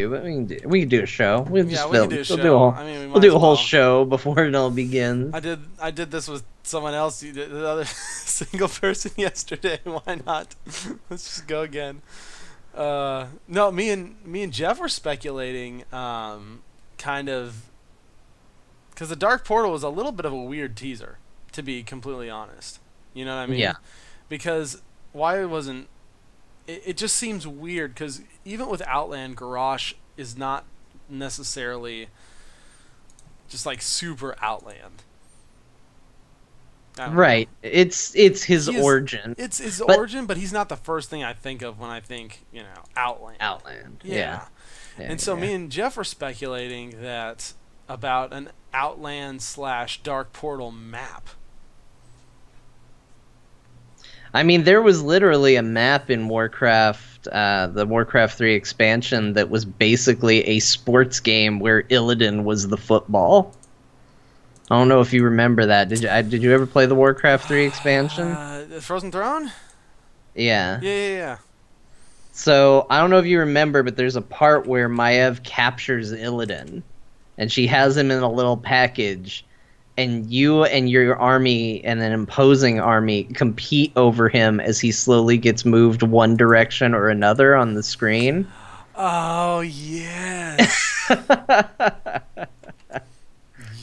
But we can do a show. We'll Yeah, just we can film. do a show. I mean, we We'll might do as a whole well. show before it all begins. I did this with someone else. You did the other single person yesterday. Why not? Let's just go again. No, me and Jeff were speculating, kind of, because the Dark Portal was a little bit of a weird teaser, to be completely honest. You know what I Yeah. mean? Because why wasn't it just seems weird because even with Outland, Garrosh is not necessarily just like super Outland. I don't know. Right. It's his He is. origin. It's his But origin, but he's not the first thing I think of when I think Outland. Outland. Yeah. Yeah. Yeah, And yeah, so yeah. me and Jeff were speculating that about an Outland slash Dark Portal map. I mean, there was literally a map in Warcraft, the Warcraft 3 expansion that was basically a sports game where Illidan was the football. I don't know if you remember that. Did you ever play the Warcraft 3 expansion? The Frozen Throne? Yeah. Yeah, yeah, yeah. So, I don't know if you remember, but there's a part where Maiev captures Illidan, and she has him in a little package, and you and your army and an imposing army compete over him as he slowly gets moved one direction or another on the screen. Oh yes,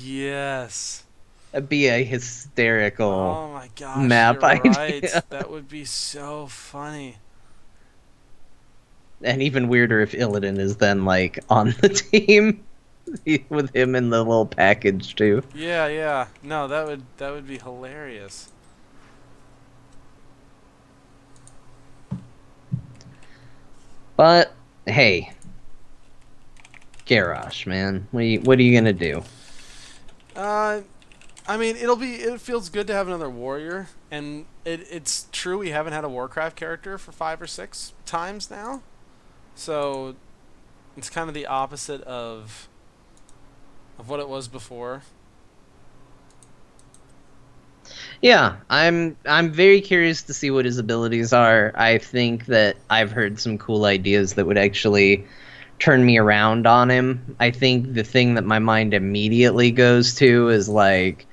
yes. That'd be a hysterical Oh my gosh, map you're right. idea. That would be so funny. And even weirder if Illidan is then like on the team with him in the little package too. Yeah, yeah. No, that would be hilarious. But hey, Garrosh, man, what are you gonna do? Uh, I mean, it feels good to have another warrior, and it's true we haven't had a Warcraft character for 5 or 6 times now, so it's kind of the opposite of what it was before. Yeah, I'm very curious to see what his abilities are. I think that I've heard some cool ideas that would actually turn me around on him. I think the thing that my mind immediately goes to is like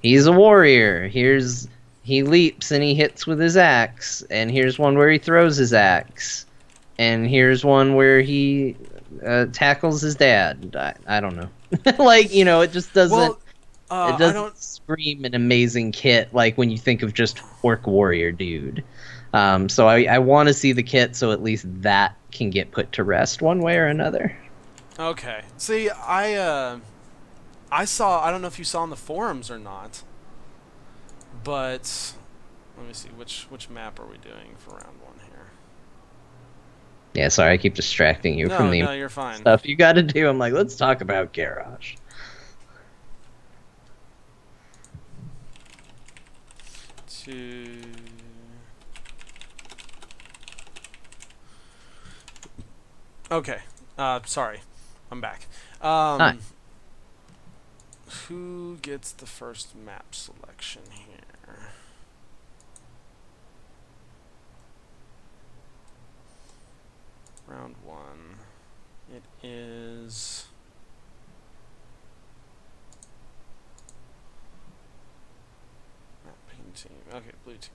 he's a warrior. He leaps and he hits with his axe, and here's one where he throws his axe, and here's one where he tackles his dad. I don't know. Like, it just doesn't Well, it I doesn't don't. scream an amazing kit like when you think of just orc warrior dude. So I want to see the kit so at least that can get put to rest one way or another. Okay. See, I saw. I don't know if you saw on the forums or not, but let me see which map are we doing for round one here. Yeah, sorry, I keep distracting you from No, the no, you're fine. stuff you got to do. I'm like, let's talk about Garrosh. To okay. Sorry, I'm back. Hi. Who gets the first map selection here? Round one. It is. Map paint team. Okay, blue team.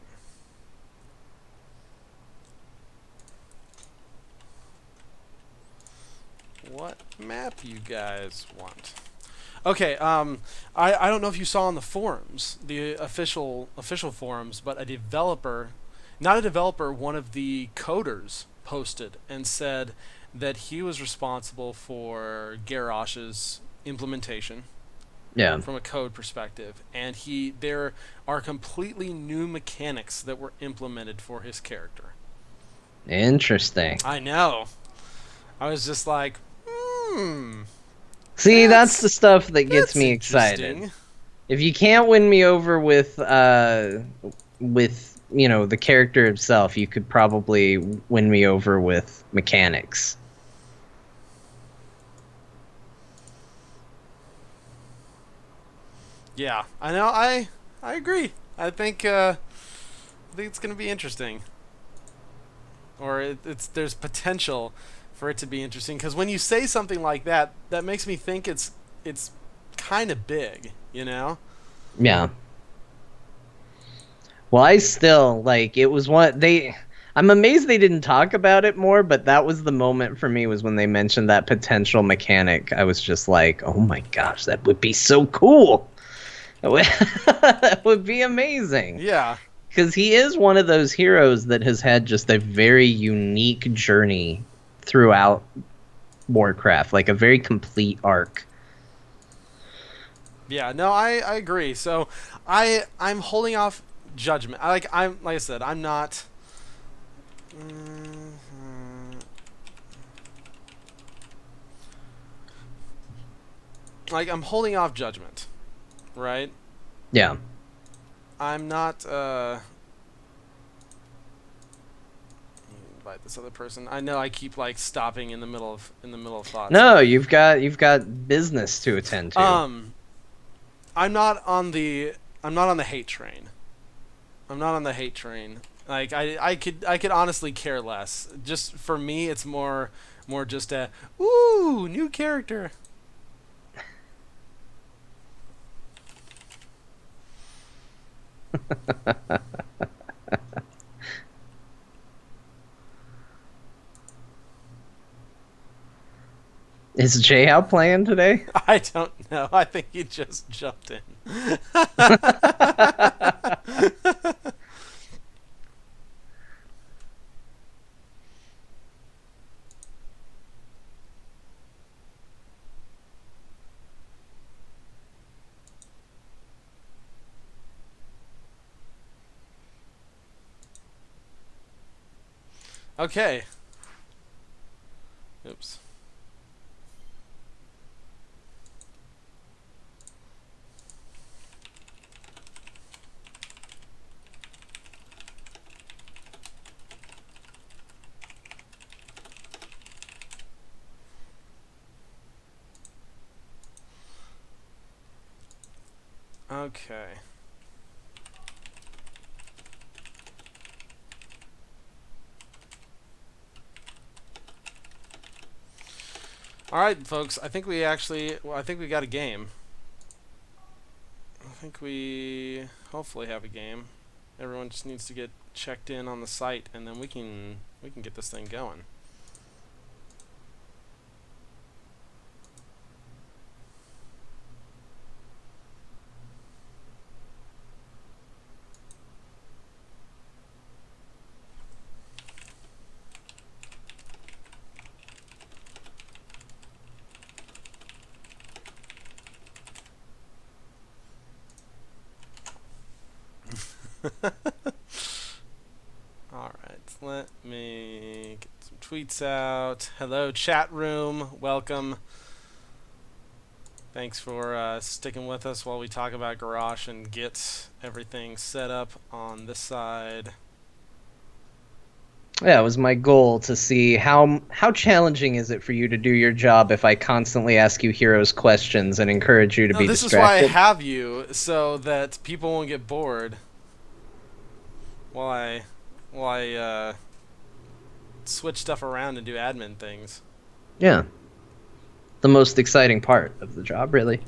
What map you guys want? Okay, I don't know if you saw on the forums, the official forums, but a developer, not a developer, one of the coders posted and said that he was responsible for Garrosh's implementation Yeah. from a code perspective, and there are completely new mechanics that were implemented for his character. Interesting. I know. I was just like, hmm, See, that's the that's stuff that gets that's me excited. interesting. If you can't win me over with the character itself, you could probably win me over with mechanics. Yeah, I know. I agree. I think it's gonna be interesting, or it's there's potential for it to be interesting. Because when you say something like that, that makes me think it's kind of big, you know? Yeah. Well, I still like it was one they I'm amazed they didn't talk about it more, but that was the moment for me was when they mentioned that potential mechanic. I was just like, "Oh my gosh, that would be so cool." That would, that would be amazing. Yeah, Because he is one of those heroes that has had just a very unique journey throughout Warcraft, like a very complete arc. yeah. No, I agree. So I'm holding off judgment. I'm like I said, I'm not. mm, like I'm holding off judgment, right? Yeah. I'm not. Invite this other person. I know I keep like stopping in the middle of thoughts. No, you've got business to attend to. Um, I'm not on the I'm not on the hate train. I'm not on the hate train. Like I could honestly care less. Just for me, it's more just a ooh new character. Is Jay out playing today? I don't know. I think he just jumped in. Okay. Oops. Okay. All right, folks. I think we actually. Well, I think we got a game. I think we hopefully have a game. Everyone just needs to get checked in on the site, and then we can get this thing going. All right, let me get some tweets out. Hello, chat room. Welcome. Thanks for sticking with us while we talk about Garrosh and get everything set up on this side. Yeah, it was my goal to see how challenging is it for you to do your job if I constantly ask you heroes questions and encourage you to No, be this is why I distracted. have you so that people won't get bored while I switch stuff around and do admin things. Yeah, the most exciting part of the job, really.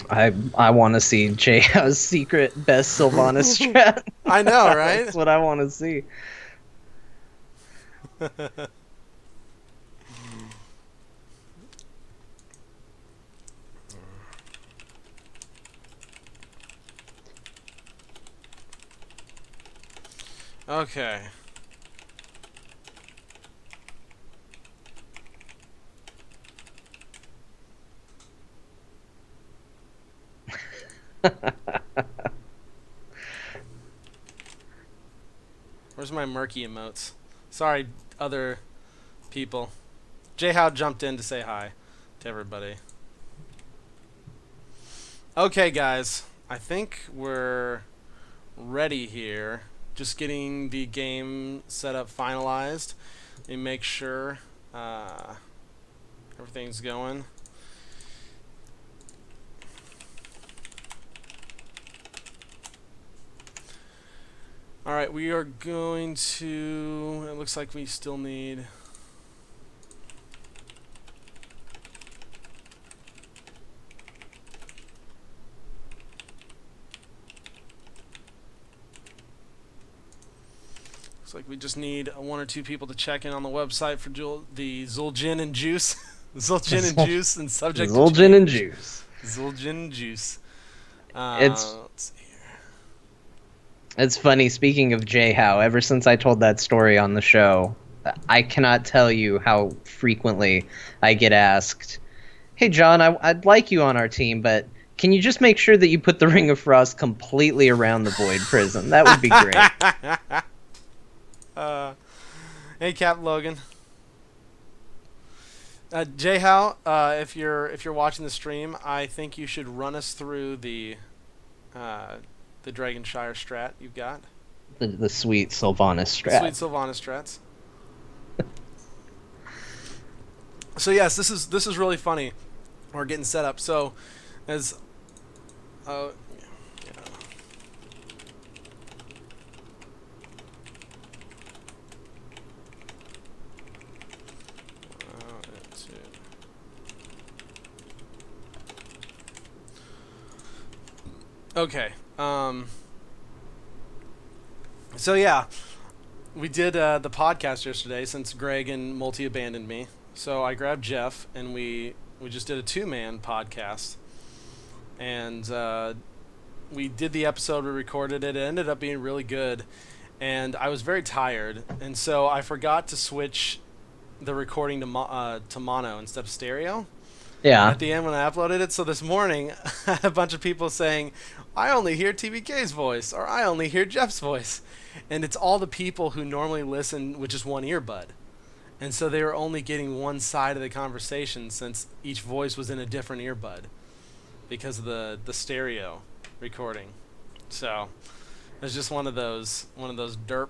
I want to see Jay's secret best Sylvanas strat. I know, That's right? what I want to see. Okay. Where's my murky emotes? Sorry, other people. J-How jumped in to say hi to everybody. Okay, guys. I think we're ready here. Just getting the game set up finalized. Let me make sure everything's going. All right, we are going to. It looks like we still need. Looks like we just need one or two people to check in on the website for the Zul'jin and Juice. Zul'jin and Juice and subject to Zul'jin and change. Juice. Zul'jin and Juice. It's Let's see here. it's funny. Speaking of Jay Howe, ever since I told that story on the show, I cannot tell you how frequently I get asked, "Hey John, I'd like you on our team, but can you just make sure that you put the Ring of Frost completely around the Void Prison? That would be great." Hey, Cap Logan. Jay Howe, if you're watching the stream, I think you should run us through the Dragonshire strat you've got. The sweet Sylvanas Sweet strat. Sylvanas strats. So yes, this is really funny. We're getting set up. So as yeah. It's, okay. So yeah, we did the podcast yesterday since Greg and Multi abandoned me. So I grabbed Jeff and we just did a two-man podcast, and we did the episode. We recorded it. It ended up being really good, and I was very tired, and so I forgot to switch the recording to mono instead of stereo Yeah. at the end when I uploaded it. So this morning, I had a bunch of people saying, I only hear TBK's voice, or I only hear Jeff's voice. And it's all the people who normally listen with just one earbud. And so they were only getting one side of the conversation since each voice was in a different earbud because of the stereo recording. So it was just one of those derp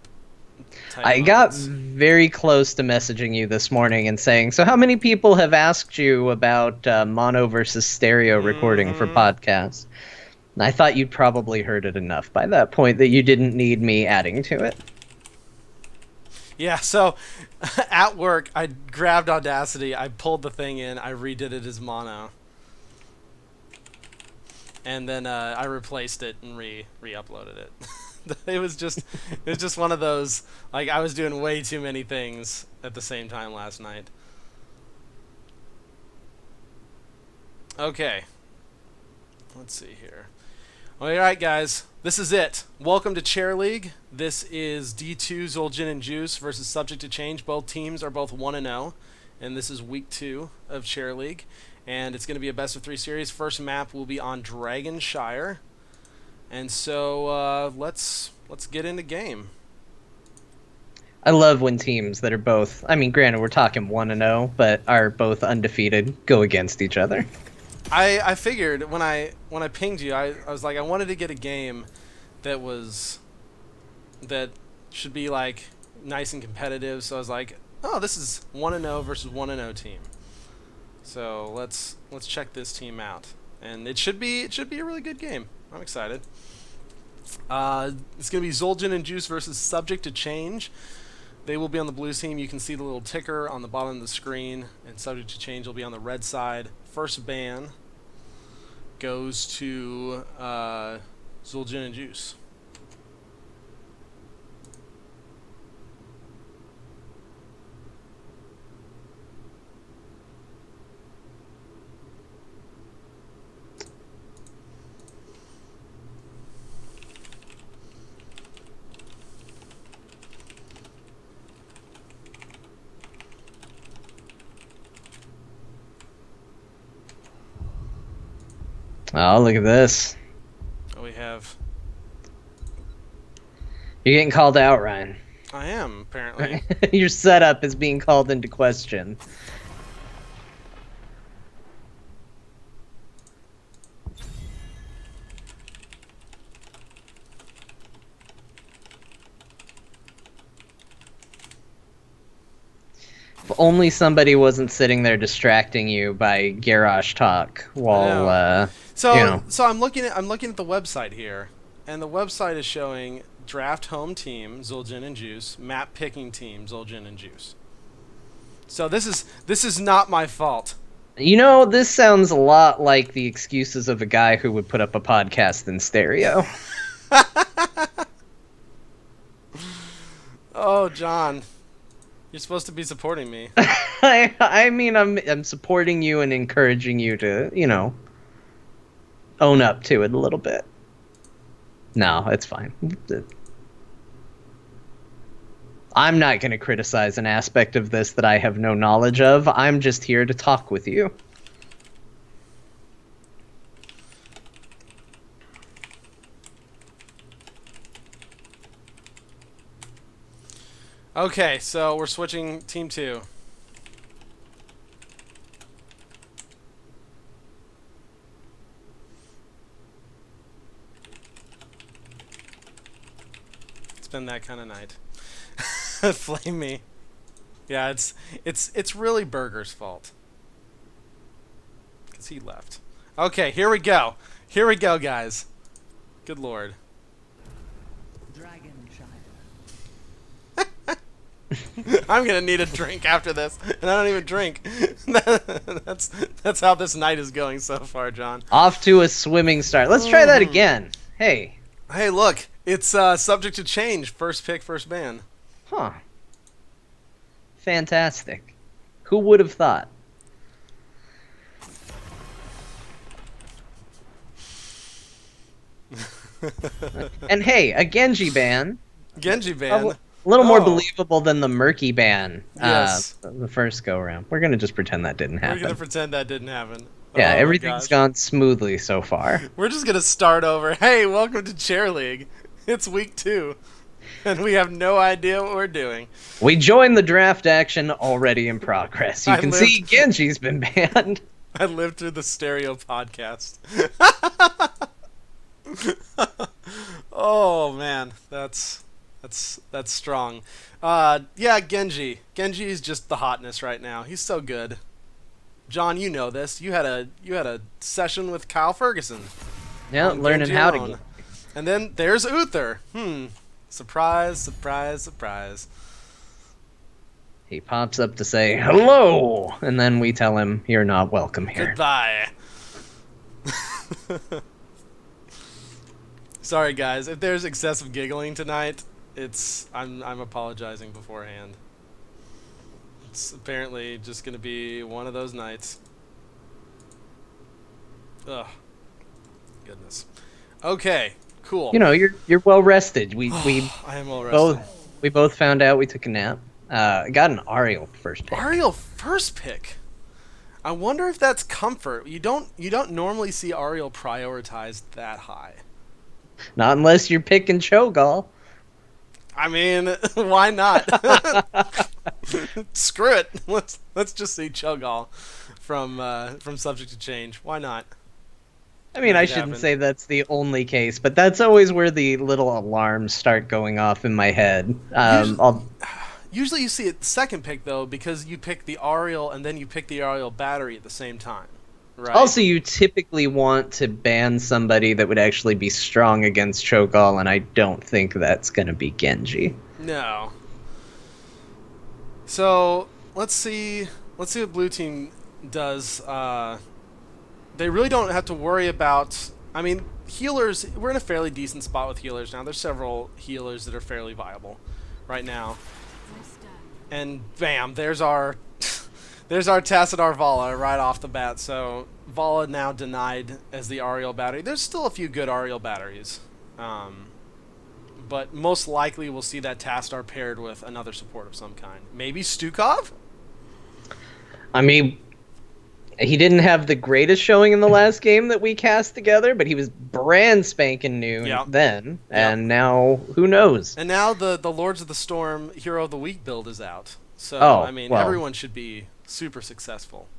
type I got moments. very close to messaging you this morning and saying, "So how many people have asked you about mono versus stereo recording for Mm-hmm. podcasts?" And I thought you'd probably heard it enough by that point that you didn't need me adding to it. Yeah, so at work, I grabbed Audacity, I pulled the thing in, I redid it as mono, and then I replaced it and re-uploaded it. It was just one of those, like, I was doing way too many things at the same time last night. Okay, let's see here. All right, guys, this is it. Welcome to Chair League. This is D2 Zul'jin and Juice versus Subject to Change. Both teams are both 1-0, and this is week 2 of Chair League. And it's going to be a best of 3 series. First map will be on Dragonshire. And so let's get into game. I love when teams that are both, I mean, granted, we're talking 1-0, but are both undefeated go against each other. I figured when I pinged you, I was like, I wanted to get a game that should be like nice and competitive. So I was like, oh, this is 1-0 versus 1-0 team. So let's check this team out, and it should be a really good game. I'm excited. It's gonna be Zul'jin and Juice versus Subject to Change. They will be on the blue team. You can see the little ticker on the bottom of the screen, and Subject to Change will be on the red side. First ban goes to Zul'jin and Juice. Oh, look at this. We have. You're getting called out, Ryan. I am apparently. Your setup is being called into question. If only somebody wasn't sitting there distracting you by Garrosh talk while, So you know. so I'm looking at the website here, and the website is showing draft home team, Zul'jin and Juice. Map picking team, Zul'jin and Juice. So this is not my fault. You know, this sounds a lot like the excuses of a guy who would put up a podcast in stereo. Oh, John, you're supposed to be supporting me. I mean, I'm supporting you and encouraging you to, own up to it a little bit. No, it's fine. I'm not going to criticize an aspect of this that I have no knowledge of. I'm just here to talk with you. Okay, so we're switching team 2. It's been that kind of night. Flame me. Yeah, it's really Burger's fault. Cause he left. Okay, here we go. Here we go, guys. Good lord. I'm gonna need a drink after this, and I don't even drink. that's how this night is going so far, John. Off to a swimming start. Let's try that again. Hey. Hey, look, it's subject to change. First pick, first ban. Huh. Fantastic. Who would have thought? And hey, a Genji ban. Genji ban. A little more believable than the murky ban. Yes. The first go around. We're gonna just pretend that didn't happen. We're gonna pretend that didn't happen. Yeah, Oh, everything's gone smoothly so far. We're just gonna start over. Hey, welcome to Chair League. It's week 2, and we have no idea what we're doing. We joined the draft action already in progress. You can see Genji's been banned. I lived through the stereo podcast. Oh man, that's strong. Yeah, Genji. Genji is just the hotness right now. He's so good. John, you know this. You had a session with Kyle Ferguson. Yeah, learning how to get. And then there's Uther. Surprise, surprise, surprise. He pops up to say hello, and then we tell him you're not welcome here. Goodbye. Sorry guys, if there's excessive giggling tonight, I'm apologizing beforehand. It's apparently just gonna be one of those nights. Ugh. Goodness. Okay, cool. You know, you're well rested. We I am well rested. We both found out we took a nap. Got an Ariel first pick. Ariel first pick. I wonder if that's comfort. You don't normally see Ariel prioritized that high. Not unless you're picking Cho'Gall. I mean, why not? Screw it. Let's just see Cho'Gall from Subject to Change. Why not? I mean, I shouldn't say that's the only case, but that's always where the little alarms start going off in my head. Usually you see it second pick, though, because you pick the Ariel and then you pick the Ariel battery at the same time. Right? Also, you typically want to ban somebody that would actually be strong against Cho'Gall, and I don't think that's going to be Genji. No. So, let's see what Blue Team does. They really don't have to worry about... I mean, healers... We're in a fairly decent spot with healers now. There's several healers that are fairly viable right now. And bam, there's our... There's our Tassadar Vala right off the bat. So, Vala now denied as the Ariel battery. There's still a few good Ariel batteries. But most likely we'll see that Tassadar paired with another support of some kind. Maybe Stukov? I mean... He didn't have the greatest showing in the last game that we cast together, but he was brand spanking new then, and now who knows? And now the Lords of the Storm Hero of the Week build is out. So, I mean, everyone should be super successful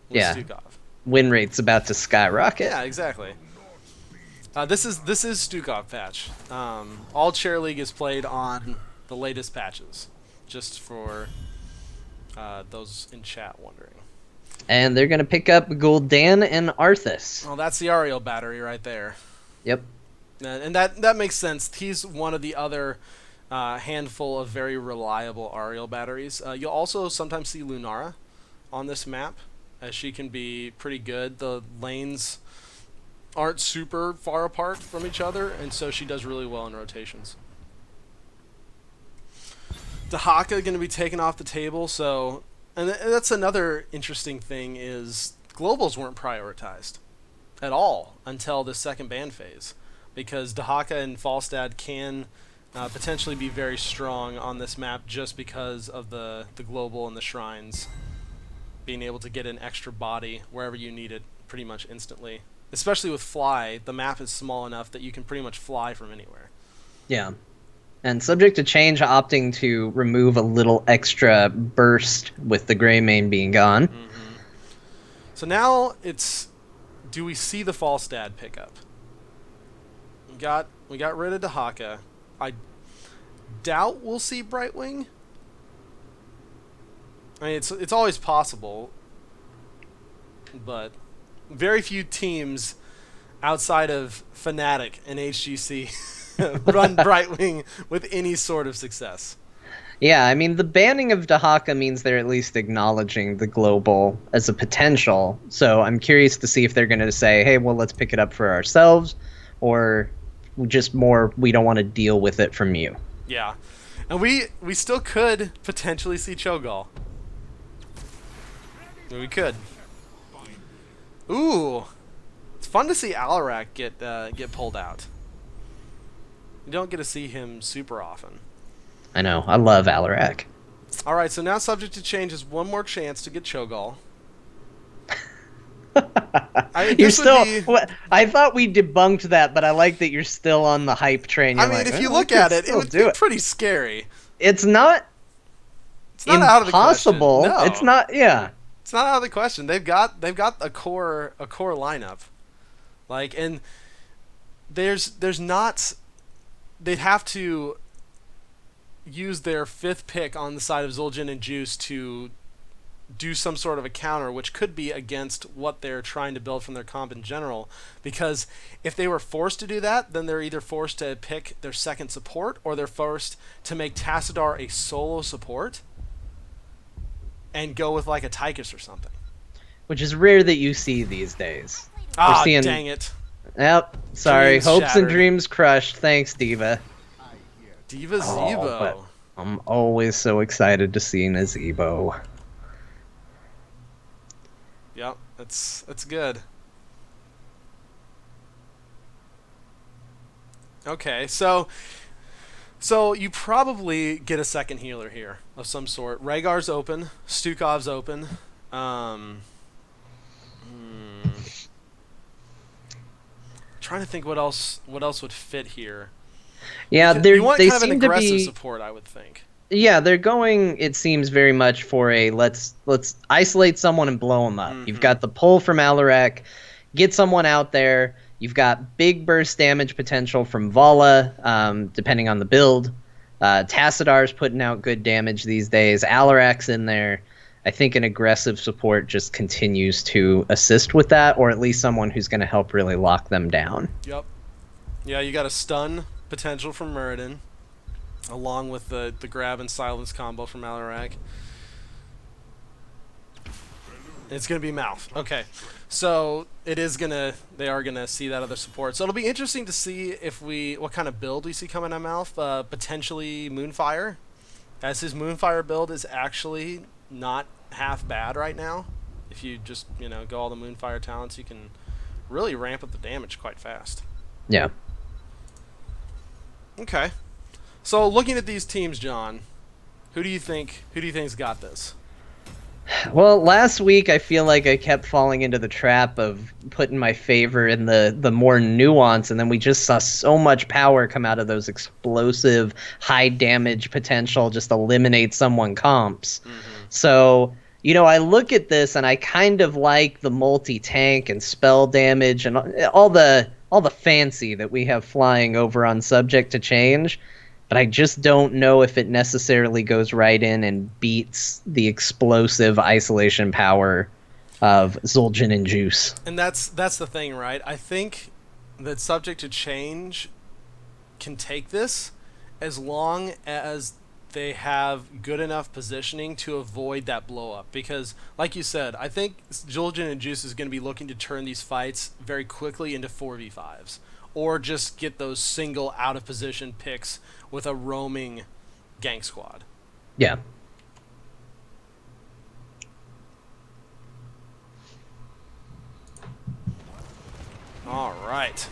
with Stukov. Win rate's about to skyrocket. Yeah, exactly. This is Stukov patch. All Chair League is played on the latest patches, just for those in chat wondering. And they're going to pick up Gul'dan and Arthas. Oh, that's the Ariel battery right there. Yep. And that makes sense. He's one of the other handful of very reliable Ariel batteries. You'll also sometimes see Lunara on this map, as she can be pretty good. The lanes aren't super far apart from each other, and so she does really well in rotations. Dahaka going to be taken off the table, so and that's another interesting thing is globals weren't prioritized at all until the second ban phase, because Dahaka and Falstad can potentially be very strong on this map just because of the global and the shrines being able to get an extra body wherever you need it pretty much instantly. Especially with fly, the map is small enough that you can pretty much fly from anywhere. Yeah. And subject to change, opting to remove a little extra burst with the gray main being gone. Mm-hmm. So now it's, do we see the Falstad pickup? We got rid of Dahaka. I doubt we'll see Brightwing. I mean, it's always possible, but very few teams outside of Fnatic and HGC run Brightwing with any sort of success. Yeah, I mean, the banning of Dahaka means they're at least acknowledging the global as a potential. So I'm curious to see if they're going to say, hey, well, let's pick it up for ourselves, or just more, we don't want to deal with it from you. Yeah. And we still could potentially see Cho'Gall. We could. Ooh. It's fun to see Alarak get pulled out. You don't get to see him super often. I know. I love Alarak. All right, so now subject to change is one more chance to get Cho'Gall. You're still. I thought we debunked that, but I like that you're still on the hype train. You're like, if you look at it, it would be pretty scary. It's not. It's not out of the question. No. It's not. Yeah. It's not out of the question. They've got a core lineup, like, and there's not. They'd have to use their fifth pick on the side of Zul'jin and Juice to do some sort of a counter, which could be against what they're trying to build from their comp in general. Because if they were forced to do that, then they're either forced to pick their second support, or they're forced to make Tassadar a solo support and go with like a Tychus or something. Which is rare that you see these days. Ah, dang it. Yep, sorry. Dreams Hopes shattered. and dreams crushed. Thanks, Diva. Diva Zebo. But I'm always so excited to see Nazebo. Yep, that's good. Okay, so you probably get a second healer here of some sort. Rhaegar's open, Stukov's open. Trying to think what else would fit here. Yeah, you want they kind of an seem to aggressive be support, I would think. Yeah, they're going, it seems, very much for a let's isolate someone and blow them up. Mm-hmm. You've got the pull from Alarak, get someone out there. You've got big burst damage potential from Vala, depending on the build. Tassadar's putting out good damage these days. Alarak's in there. I think an aggressive support just continues to assist with that, or at least someone who's going to help really lock them down. Yep. Yeah, you got a stun potential from Muradin, along with the grab and silence combo from Alarak. It's going to be mouth. Okay. So they are gonna see that other support. So it'll be interesting to see what kind of build we see coming out of Mouth. Potentially Moonfire, as his Moonfire build is actually not half bad right now. If you just go all the Moonfire talents, you can really ramp up the damage quite fast. Yeah. Okay. So looking at these teams, John, who do you think's got this? Well, last week I feel like I kept falling into the trap of putting my favor in the more nuance, and then we just saw so much power come out of those explosive, high damage potential, just eliminate someone comps. Mm-hmm. So, I look at this and I kind of like the multi-tank and spell damage and all the fancy that we have flying over on Subject to Change. But I just don't know if it necessarily goes right in and beats the explosive isolation power of Zul'jin and Juice. And that's the thing, right? I think that Subject to Change can take this as long as they have good enough positioning to avoid that blow up. Because, like you said, I think Zul'jin and Juice is going to be looking to turn these fights very quickly into 4v5s, or just get those single out of position picks with a roaming gank squad. Yeah. All right.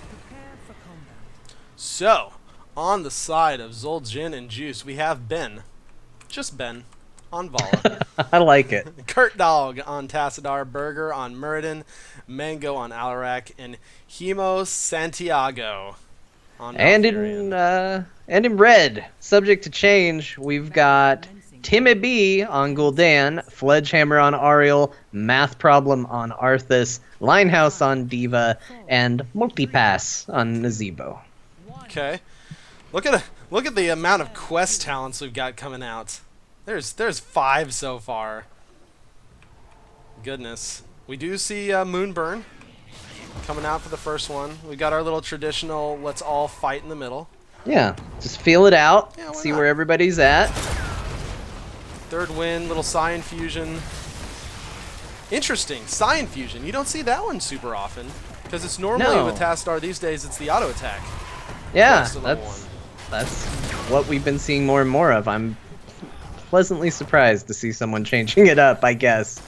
So, on the side of Zul'jin and Juice, we have Ben. Just Ben. On Vala. I like it. Kurt Dog on Tassadar. Burger on Muradin. Mango on Alarak. And Hemo Santiago on Valkyrian. And in red, subject to change, we've got Timmy B on Gul'dan, Fledgehammer on Ariel, Math Problem on Arthas, Linehouse on Diva, and Multipass on Nazebo. Okay. Look at the amount of quest talents we've got coming out. There's 5 so far. Goodness. We do see Moonburn coming out for the first one. We got our little traditional let's all fight in the middle. Yeah, just feel it out, Yeah, see not? where everybody's at. Third win, little Scion Fusion. Interesting, Scion Fusion. You don't see that one super often, because it's normally with Tassadar these days, it's the auto attack. Yeah, that's what we've been seeing more and more of. I'm pleasantly surprised to see someone changing it up, I guess.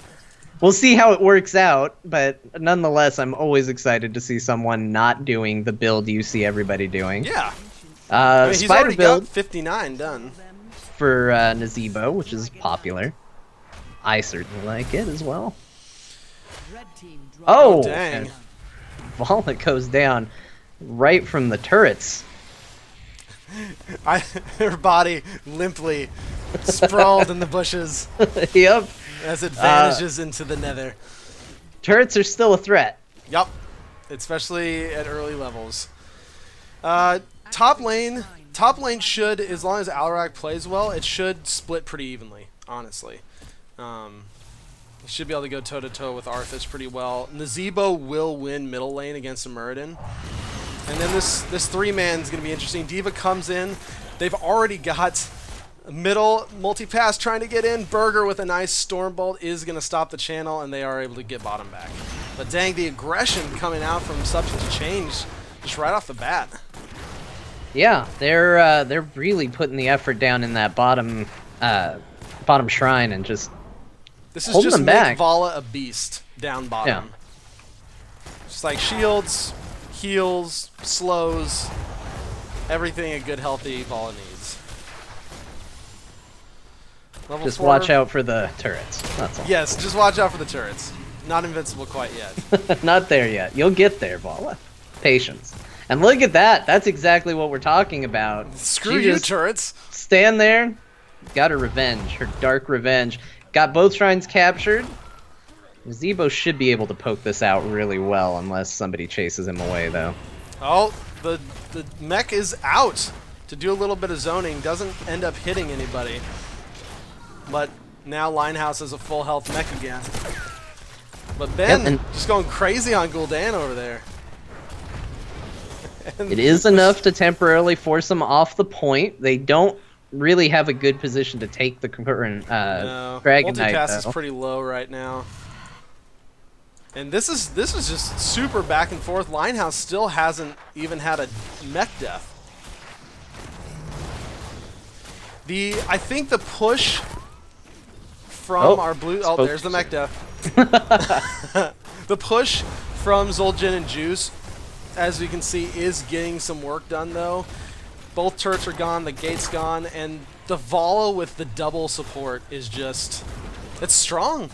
We'll see how it works out, but nonetheless, I'm always excited to see someone not doing the build you see everybody doing. Yeah. I mean, he's Spider already build got 59 done. for Nazebo, which is popular. I certainly like it as well. Oh, dang. Vala goes down right from the turrets. Her body limply sprawled in the bushes Yep. as it vanishes into the nether. Turrets are still a threat. Yup. Especially at early levels. Top lane should, as long as Alarak plays well, it should split pretty evenly, honestly. You should be able to go toe-to-toe with Arthas pretty well. Nazebo will win middle lane against a Muradin. And then this 3-man is going to be interesting. Diva comes in. They've already got middle multi-pass trying to get in. Burger with a nice Stormbolt is going to stop the channel, and they are able to get bottom back. But dang, the aggression coming out from Subject to Change just right off the bat. Yeah, they're really putting the effort down in that bottom shrine and just this is holding just them make back. Vala a beast down bottom. Yeah. Just like shields, heals, slows, everything a good healthy Vala needs. Level Just 4. watch out for the turrets. That's all. Yes, just watch out for the turrets. Not invincible quite yet. Not there yet. You'll get there, Vala. Patience. And look at that. That's exactly what we're talking about. Screw She you, just turrets. stand there. Got her revenge. Her dark revenge. Got both shrines captured. Zebo should be able to poke this out really well unless somebody chases him away, though. Oh, the mech is out to do a little bit of zoning. Doesn't end up hitting anybody. But now Linehouse has a full health mech again. But Ben just going crazy on Gul'dan over there. It is enough to temporarily force them off the point. They don't really have a good position to take the current no. Dragon Knight, Multipass is though. pretty low right now. And this is just super back and forth. Linehouse still hasn't even had a mech death. I think the push from our blue... Oh, there's the mech death. The push from Zul'jin and Juice, as we can see, is getting some work done, though. Both turrets are gone, the gate's gone, and the Vala with the double support is just... It's strong.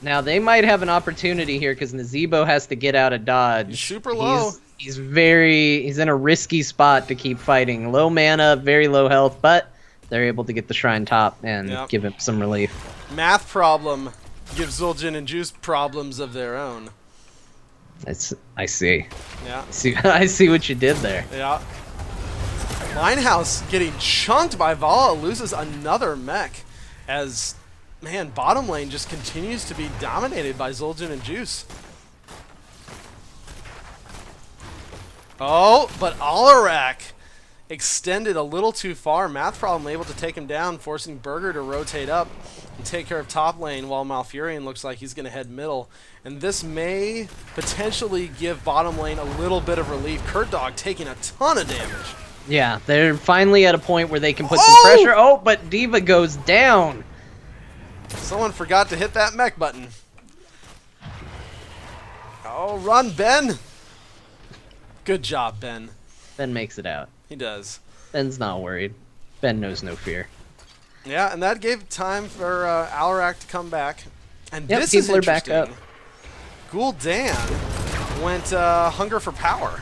Now, they might have an opportunity here because Nazebo has to get out of dodge. He's super low. He's in a risky spot to keep fighting. Low mana, very low health, but they're able to get the shrine top and give him some relief. Math problem gives Zul'jin and Juice problems of their own. I see. Yeah. I see what you did there. Yeah. Linehouse getting chunked by Vala, loses another mech as, man, bottom lane just continues to be dominated by Zul'jin and Juice. Oh, but Alarak extended a little too far. Math Problem able to take him down, forcing Burger to rotate up and take care of top lane, while Malfurion looks like he's going to head middle. And this may potentially give bottom lane a little bit of relief. Kurt Dog taking a ton of damage. Yeah, they're finally at a point where they can put some pressure. Oh, but D.Va goes down. Someone forgot to hit that mech button. Oh, run, Ben. Good job, Ben. Ben makes it out. He does. Ben's not worried. Ben knows no fear. Yeah, and that gave time for Alarak to come back. And Yep, this is people are back interesting. up. Gul'dan went Hunger for Power.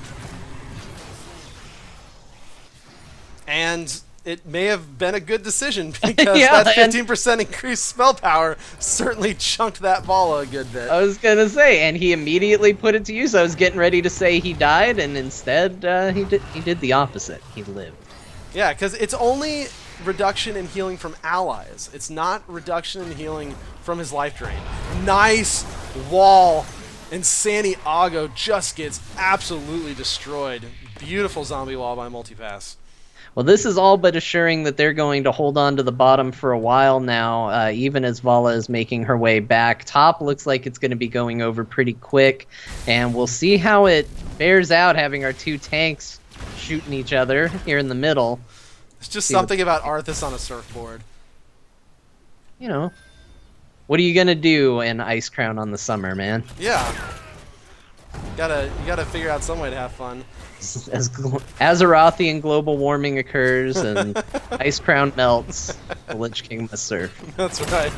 And it may have been a good decision because Yeah, that 15% increased spell power certainly chunked that ball a good bit. I was gonna say, and he immediately put it to use. I was getting ready to say he died, and instead he did the opposite. He lived. Yeah, because it's only reduction in healing from allies. It's not reduction in healing from his life drain. Nice wall, and Santiago just gets absolutely destroyed. Beautiful zombie wall by Multipass. Well, this is all but assuring that they're going to hold on to the bottom for a while now, even as Vala is making her way back. Top looks like it's going to be going over pretty quick, and we'll see how it bears out having our two tanks shooting each other here in the middle. It's just something about Arthas on a surfboard. You know, what are you going to do in Ice Crown on the summer, man? Yeah. You gotta figure out some way to have fun. As Azerothian global warming occurs and Ice Crown melts, the Lich King must surf. That's right.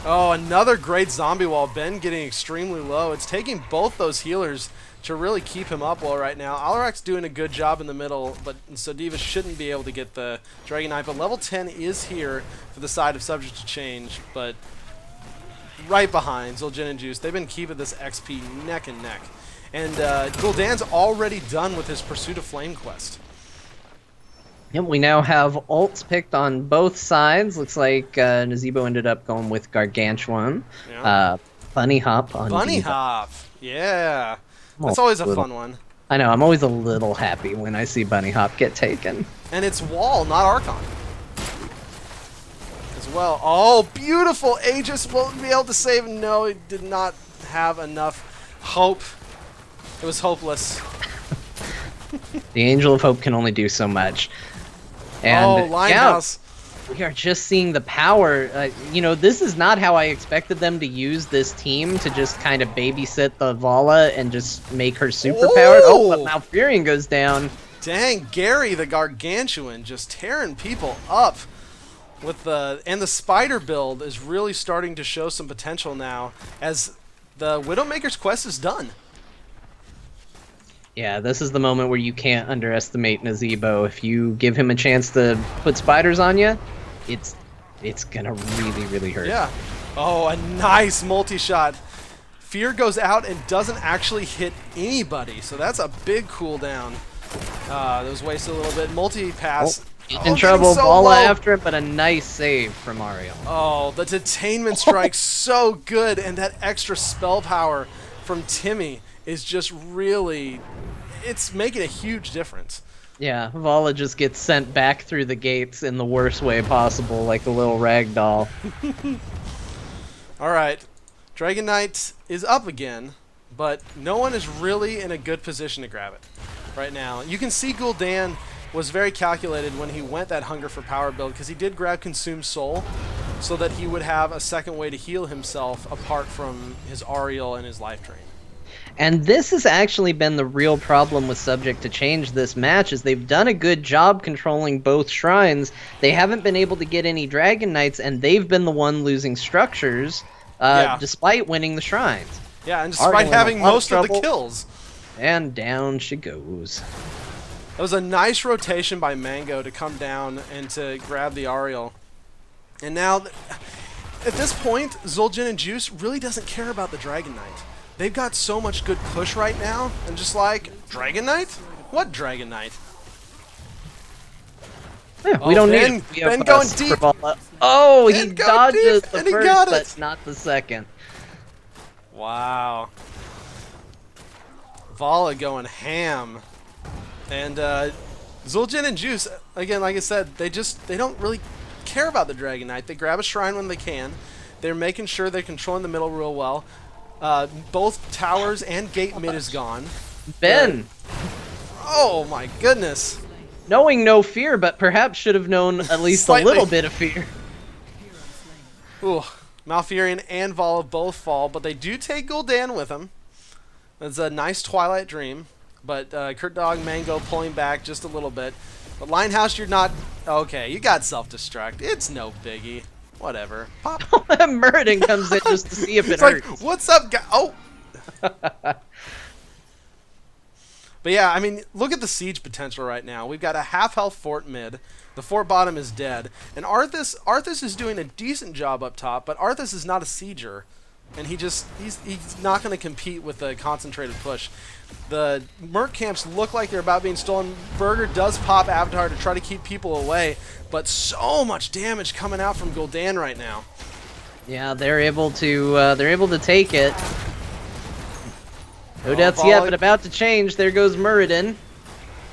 Oh, another great zombie wall. Ben getting extremely low. It's taking both those healers to really keep him up well right now. Alarak's doing a good job in the middle, but so D.Va shouldn't be able to get the Dragon Knight. But level 10 is here for the side of Subject to Change, but right behind Zul'jin and Juice. They've been keeping this XP neck and neck. And Gul'dan's already done with his Pursuit of Flame quest. Yep, we now have ults picked on both sides. Looks like Nazeebo ended up going with Gargantuan. Yeah. Bunny Hop on Bunny D.Va. Hop, yeah. I'm That's always a little- fun one. I know, I'm always a little happy when I see Bunny Hop get taken. And it's Wall, not Archon. As well. Oh, beautiful! Aegis won't be able to save. No, he did not have enough hope. It was hopeless. The Angel of Hope can only do so much. And Oh, Limehouse. we are just seeing the power. You know, this is not how I expected them to use this team, to just kind of babysit the Vala and just make her superpowered. Oh, but Malfurion goes down. Dang, Gary the Gargantuan just tearing people up with and the spider build is really starting to show some potential now as the Widowmaker's quest is done. Yeah, this is the moment where you can't underestimate Nazeebo. If you give him a chance to put spiders on you, it's gonna really, really hurt. Yeah. Oh, a nice multi-shot. Fear goes out and doesn't actually hit anybody, so that's a big cooldown. That was wasted a little bit. Multi-pass. In trouble, Vala after it, but a nice save from Ariel. Oh, the detainment strike so good, and that extra spell power from Timmy is just really, it's making a huge difference. Yeah, Vala just gets sent back through the gates in the worst way possible, like a little rag doll. All right, Dragon Knight is up again, but no one is really in a good position to grab it right now. You can see Gul'dan was very calculated when he went that Hunger for Power build, because he did grab Consume Soul so that he would have a second way to heal himself apart from his Ariel and his life drain. And this has actually been the real problem with Subject to Change this match, is they've done a good job controlling both shrines. They haven't been able to get any Dragon Knights, and they've been the one losing structures, despite winning the shrines. Yeah, and despite having most of the kills. And down she goes. It was a nice rotation by Mango to come down and to grab the Ariel. And now, at this point, Zul'jin and Juice really doesn't care about the Dragon Knight. They've got so much good push right now, and just like, Dragon Knight? What Dragon Knight? Yeah, we don't need it. Ben going deep. Oh, he dodges deep, the and he first, got it. but not the second. Wow. Vala going ham. And Zul'jin and Juice, again, like I said, they don't really care about the Dragon Knight. They grab a shrine when they can. They're making sure they're controlling the middle real well. Both towers and gate mid is gone. Ben! Oh my goodness. Knowing no fear, but perhaps should have known at least a little bit of fear. Ooh, Malfurion and Vala both fall, but they do take Gul'dan with them. That's a nice Twilight Dream, but Kurt Dog Mango pulling back just a little bit. But Linehouse, you're not... Okay, you got self-destruct. It's no biggie. Whatever. Pop. Muradin comes in just to see if it hurts. Like, what's up, guy? Oh! But yeah, I mean, look at the siege potential right now. We've got a half-health fort mid. The fort bottom is dead. And Arthas is doing a decent job up top, but Arthas is not a sieger. And he's not going to compete with a concentrated push. The Merc camps look like they're about being stolen. Burger does pop Avatar to try to keep people away, but so much damage coming out from Gul'dan right now. Yeah, they're able to take it. No deaths yet, but about to change. There goes Muradin.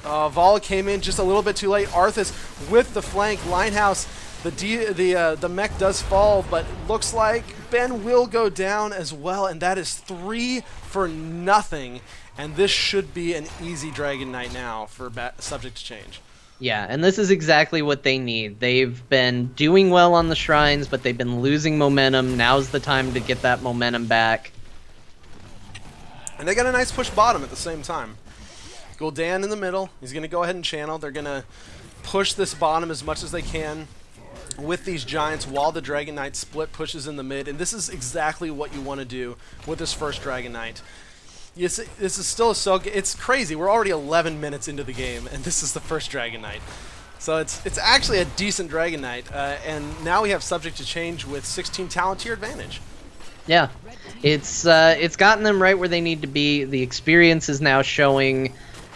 Vala came in just a little bit too late. Arthas with the flank. Linehouse, the mech does fall, but looks like Ben will go down as well, and that is 3 for nothing. And this should be an easy Dragon Knight now for subject to change. Yeah, and this is exactly what they need. They've been doing well on the shrines, but they've been losing momentum. Now's the time to get that momentum back. And they got a nice push bottom at the same time. Gul'dan in the middle. He's going to go ahead and channel. They're going to push this bottom as much as they can with these giants while the Dragon Knight split pushes in the mid. And this is exactly what you want to do with this first Dragon Knight. Yes, this is still it's crazy. We're already 11 minutes into the game, and this is the first Dragon Knight. So it's actually a decent Dragon Knight. And now we have subject to change with 16 talent tier advantage. Yeah, it's gotten them right where they need to be. The experience is now showing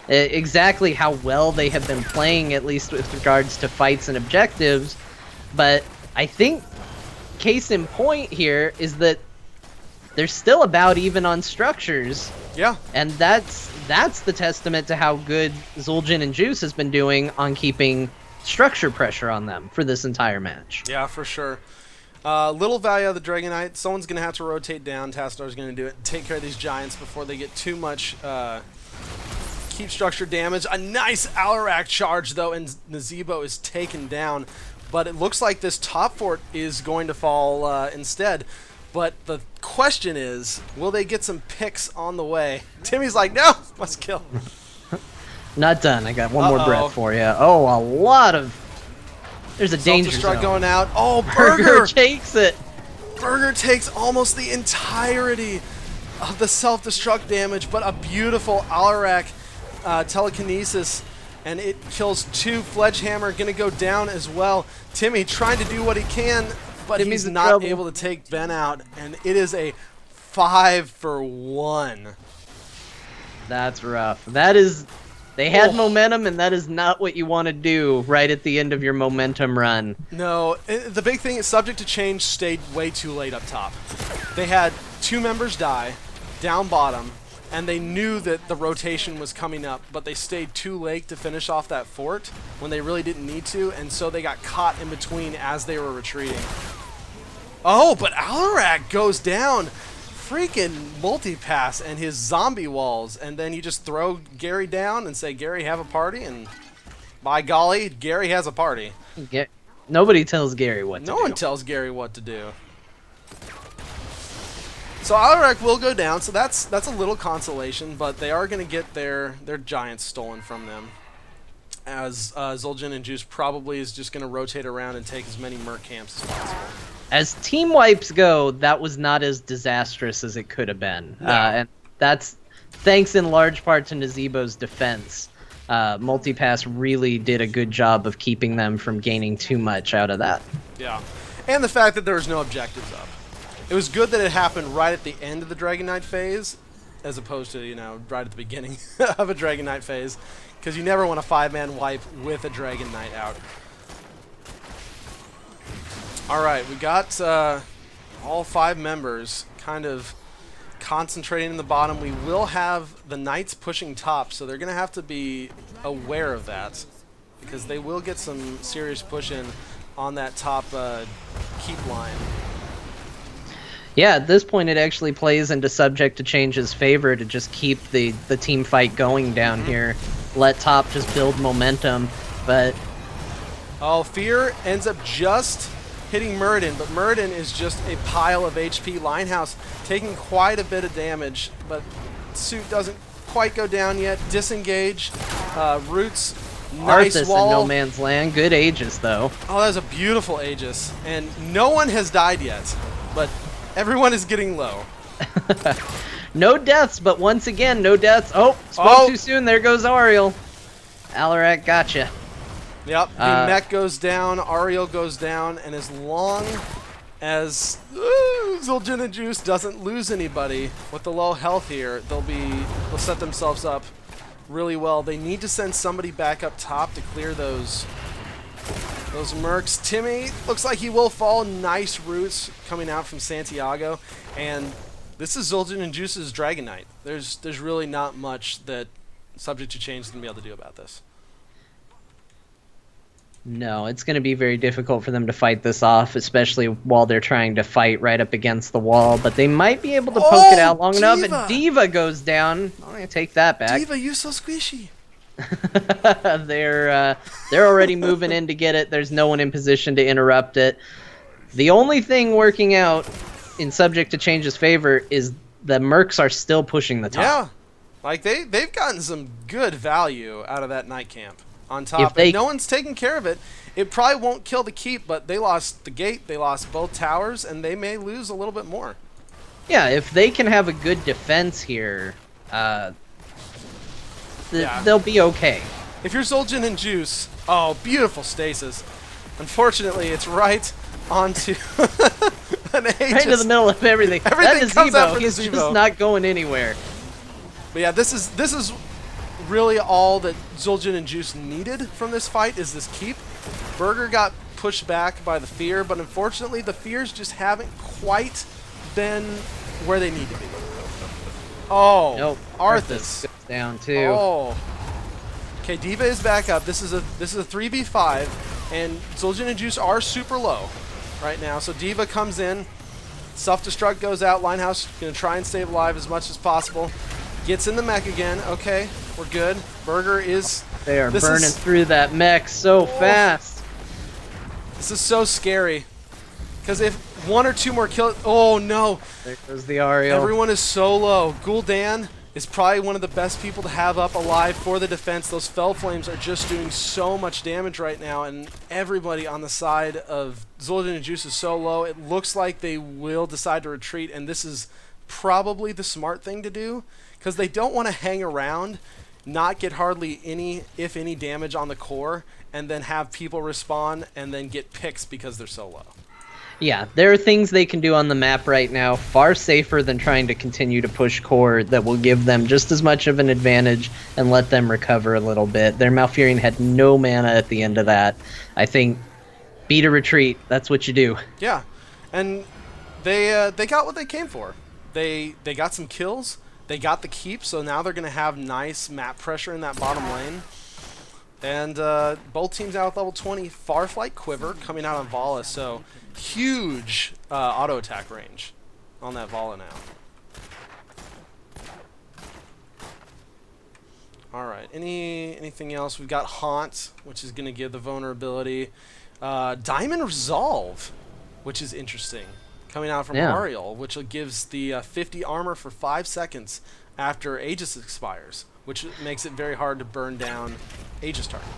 exactly how well they have been playing, at least with regards to fights and objectives. But I think case in point here is that they're still about even on structures. Yeah. And that's the testament to how good Zul'jin and Juice has been doing on keeping structure pressure on them for this entire match. Yeah, for sure. Little value of the Dragon Knight. Someone's going to have to rotate down. Tassador's going to do it. Take care of these giants before they get too much keep structure damage. A nice Alarak charge, though, and Nazeebo is taken down. But it looks like this top fort is going to fall instead. But the question is, will they get some picks on the way? Timmy's like, no, must kill. Not done. I got one more breath for you. Oh, a lot of... There's a danger zone. Going out. Oh, Burger takes it. Burger takes almost the entirety of the self-destruct damage, but a beautiful Alarak telekinesis, and it kills 2. Fledgehammer going to go down as well. Timmy trying to do what he can, but he's not able to take Ben out, and it is a 5 for 1. That's rough. That is... They had momentum, and that is not what you want to do right at the end of your momentum run. No, the big thing is subject to change stayed way too late up top. They had 2 members die, down bottom, and they knew that the rotation was coming up, but they stayed too late to finish off that fort when they really didn't need to, and so they got caught in between as they were retreating. Oh, but Alarak goes down. Freaking multi-pass and his zombie walls, and then you just throw Gary down and say, Gary, have a party, and by golly, Gary has a party. Nobody tells Gary what to do. No one tells Gary what to do. So Alarak will go down, so that's a little consolation, but they are going to get their giants stolen from them, as Zul'jin and Juice probably is just going to rotate around and take as many Merc camps as possible. As team wipes go, that was not as disastrous as it could have been. No. And that's thanks in large part to Nazeebo's defense. Multipass really did a good job of keeping them from gaining too much out of that. Yeah. And the fact that there was no objectives up. It was good that it happened right at the end of the Dragon Knight phase, as opposed to, right at the beginning of a Dragon Knight phase, because you never want a 5-man wipe with a Dragon Knight out. All right, we got all 5 members kind of concentrating in the bottom. We will have the Knights pushing top, so they're going to have to be aware of that, because they will get some serious push in on that top keep line. Yeah, at this point it actually plays into subject to change's favor to just keep the team fight going down here. Let top just build momentum, but... Oh, Fear ends up just hitting Muradin, but Muradin is just a pile of HP. Linehouse taking quite a bit of damage, but Suit doesn't quite go down yet. Disengage. Roots, nice Arthas wall. in no man's land. Good Aegis, though. Oh, that was a beautiful Aegis. And no one has died yet, but everyone is getting low. No deaths, but once again, no deaths. Oh, spoke too soon. There goes Ariel. Alarak, gotcha. Yep, the mech goes down, Ariel goes down, and as long as Zul'jin and Juice doesn't lose anybody with the low health here, they'll set themselves up really well. They need to send somebody back up top to clear those mercs. Timmy looks like he will fall. Nice roots coming out from Santiago, and this is Zul'jin and Juice's Dragon Knight. There's really not much that Subject to Change is going to be able to do about this. No, it's going to be very difficult for them to fight this off, especially while they're trying to fight right up against the wall. But they might be able to poke it out long enough. And Diva goes down. I'm going to take that back. Diva, you're so squishy. They're already moving in to get it. There's no one in position to interrupt it. The only thing working out in Subject to Change's favor is the mercs are still pushing the top. Yeah, like they've gotten some good value out of that night camp on top. And no one's taking care of it. It probably won't kill the keep, but they lost the gate, they lost both towers, and they may lose a little bit more. Yeah, if they can have a good defense here, they'll be okay. If you're Zul'jin and Juice, oh, beautiful stasis. Unfortunately, it's right onto an Aegis. Right in the middle of everything. Everything comes out for the He's Zebo. just not going anywhere. But yeah, this is really all that Zul'jin and Juice needed from this fight is this keep. Burger got pushed back by the Fear, but unfortunately the Fears just haven't quite been where they need to be. Oh, nope. Arthas goes down too. Oh. Okay, Diva is back up. This is a 3v5, and Zul'jin and Juice are super low right now. So Diva comes in, self-destruct goes out. Linehouse gonna try and stay alive as much as possible. Gets in the mech again. Okay, we're good. Burger is... They are burning through that mech so fast. This is so scary. Because if one or two more kills... Oh, no. There goes the Ariel. Everyone is so low. Gul'dan is probably one of the best people to have up alive for the defense. Those Fell Flames are just doing so much damage right now, and everybody on the side of Zul'jin and Juice is so low. It looks like they will decide to retreat, and this is probably the smart thing to do, because they don't want to hang around, not get hardly any, if any, damage on the core, and then have people respawn and then get picks because they're so low. Yeah, there are things they can do on the map right now far safer than trying to continue to push core that will give them just as much of an advantage and let them recover a little bit. Their Malfurion had no mana at the end of that. I think beat a retreat, that's what you do. Yeah, and they got what they came for. They got some kills, they got the keep, so now they're going to have nice map pressure in that bottom lane. And both teams out with level 20. Farflight Quiver coming out on Vala, so huge auto attack range on that Vala now. Alright, anything else? We've got Haunt, which is going to give the vulnerability. Diamond Resolve, which is interesting, coming out from Ariel, which gives the 50 armor for 5 seconds after Aegis expires, which makes it very hard to burn down Aegis target.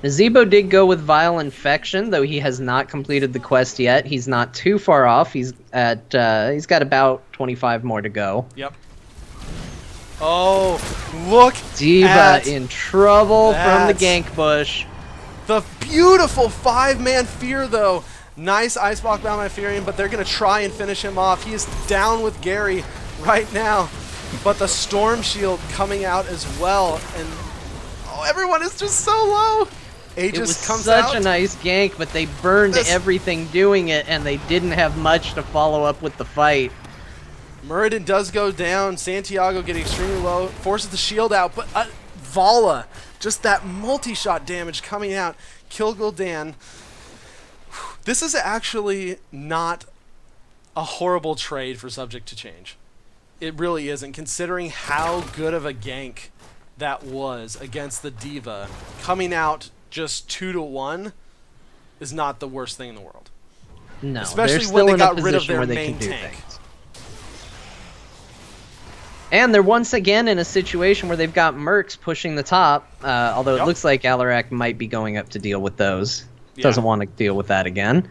Nazebo did go with Vile Infection, though he has not completed the quest yet. He's not too far off. He's got about 25 more to go. Yep. Oh, look Diva in trouble from the gank bush. The beautiful 5-man Fear, though. Nice Iceblock bound Malfurion, but they're going to try and finish him off. He is down with Gary right now. But the Storm Shield coming out as well, and everyone is just so low. Aegis comes out. It was such a nice gank, but they burned everything doing it, and they didn't have much to follow up with the fight. Muradin does go down. Santiago getting extremely low. Forces the shield out. But Vala, just that multi-shot damage coming out. Kill Gul'dan. This is actually not a horrible trade for Subject to Change. It really isn't, considering how good of a gank that was against the D.Va. Coming out just 2-1 is not the worst thing in the world. No, especially they're when still they in got a rid of position their where they main can do tank. things. And they're once again in a situation where they've got Mercs pushing the top, although it looks like Alarak might be going up to deal with those. Yeah. Doesn't want to deal with that again.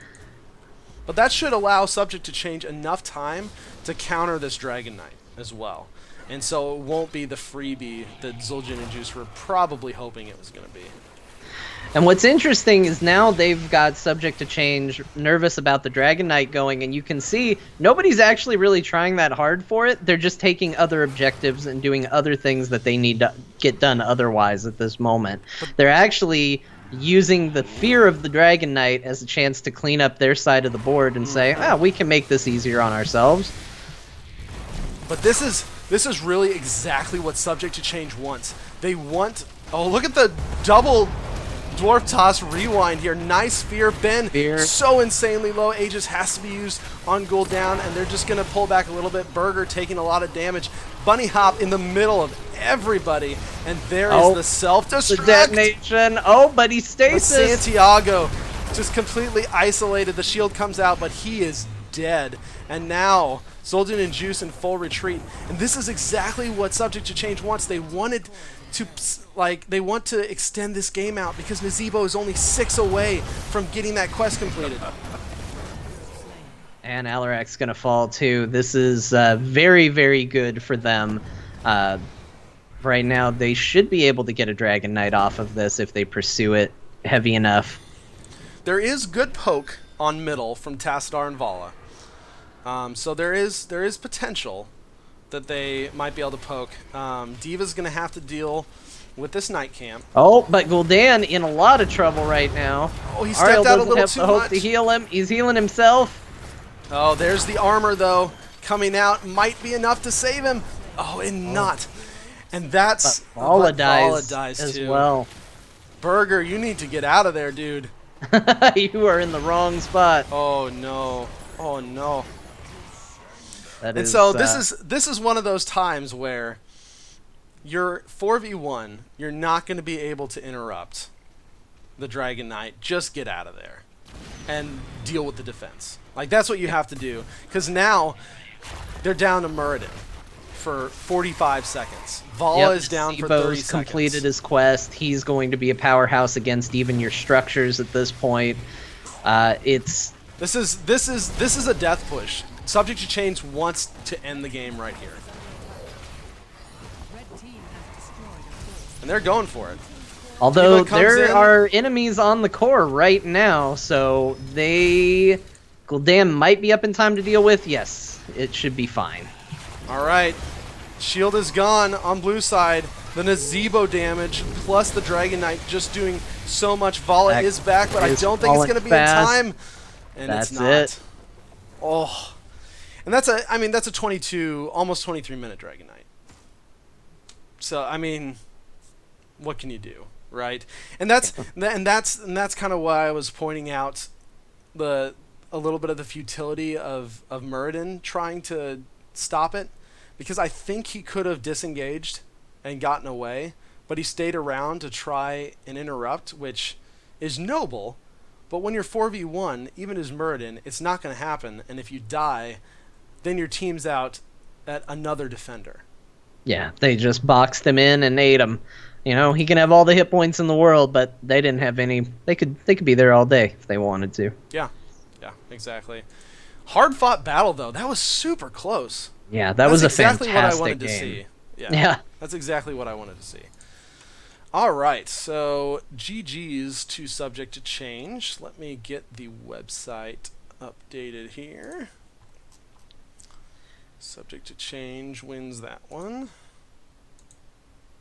But that should allow Subject to Change enough time to counter this Dragon Knight as well. And so it won't be the freebie that Zul'jin and Juice were probably hoping it was going to be. And what's interesting is now they've got Subject to Change nervous about the Dragon Knight going, and you can see nobody's actually really trying that hard for it. They're just taking other objectives and doing other things that they need to get done otherwise at this moment. They're actually using the fear of the Dragon Knight as a chance to clean up their side of the board and say, we can make this easier on ourselves. But this is really exactly what Subject to Change wants. They want... Oh, look at the double Dwarf Toss rewind here. Nice fear. Ben so insanely low. Aegis has to be used on Gul'dan, and they're just going to pull back a little bit. Burger taking a lot of damage. Bunny Hop in the middle of everybody, and there is the self-destruct. The detonation. Oh, but he stasis. Santiago just completely isolated. The shield comes out, but he is dead. And now Zul'jin and Juice in full retreat. And this is exactly what Subject to Change wants. They wanted to, they want to extend this game out because Nazeebo is only 6 away from getting that quest completed. And Alarak's going to fall too. This is very, very good for them. Right now, they should be able to get a Dragon Knight off of this if they pursue it heavy enough. There is good poke on middle from Tassadar and Vala. So there is potential that they might be able to poke. D.Va's going to have to deal with this Night Camp. Oh, but Gul'dan in a lot of trouble right now. Oh, he stepped out a little have too the hope much. to heal him. He's healing himself. Oh, there's the armor, though, coming out. Might be enough to save him. Oh, and not. And that's... Vala dies as too. well. Burger, you need to get out of there, dude. You are in the wrong spot. Oh, no. Oh, no. That and so this is one of those times where you're 4v1, you're not going to be able to interrupt the Dragon Knight. Just get out of there and deal with the defense. Like, that's what you have to do. Because now they're down to Muradin for 45 seconds. Vala is down for 30 seconds. Completed his quest. He's going to be a powerhouse against even your structures at this point. This is a death push. Subject to Change wants to end the game right here. And they're going for it. Although there are enemies on the core right now, so Gul'dan might be up in time to deal with. Yes, it should be fine. All right. Shield is gone on blue side. The Nazeebo damage plus the Dragon Knight just doing so much. Vala is back, but I don't think it's going to be in time. And That's it's not. it. Oh. And that's a 22, almost 23-minute Dragon Knight. So, I mean, what can you do, right? And that's kind of why I was pointing out a little bit of the futility of Muradin trying to stop it, because I think he could have disengaged and gotten away, but he stayed around to try and interrupt, which is noble. But when you're 4v1, even as Muradin, it's not going to happen. And if you die, then your team's out at another defender. Yeah, they just boxed him in and ate him. You know, he can have all the hit points in the world, but they didn't have any. They could be there all day if they wanted to. Yeah, exactly. Hard fought battle though. That was super close. Yeah, that was a exactly fantastic what I wanted game. to see. Yeah, that's exactly what I wanted to see. All right, so GG's to Subject to Change. Let me get the website updated here. Subject to Change wins that one.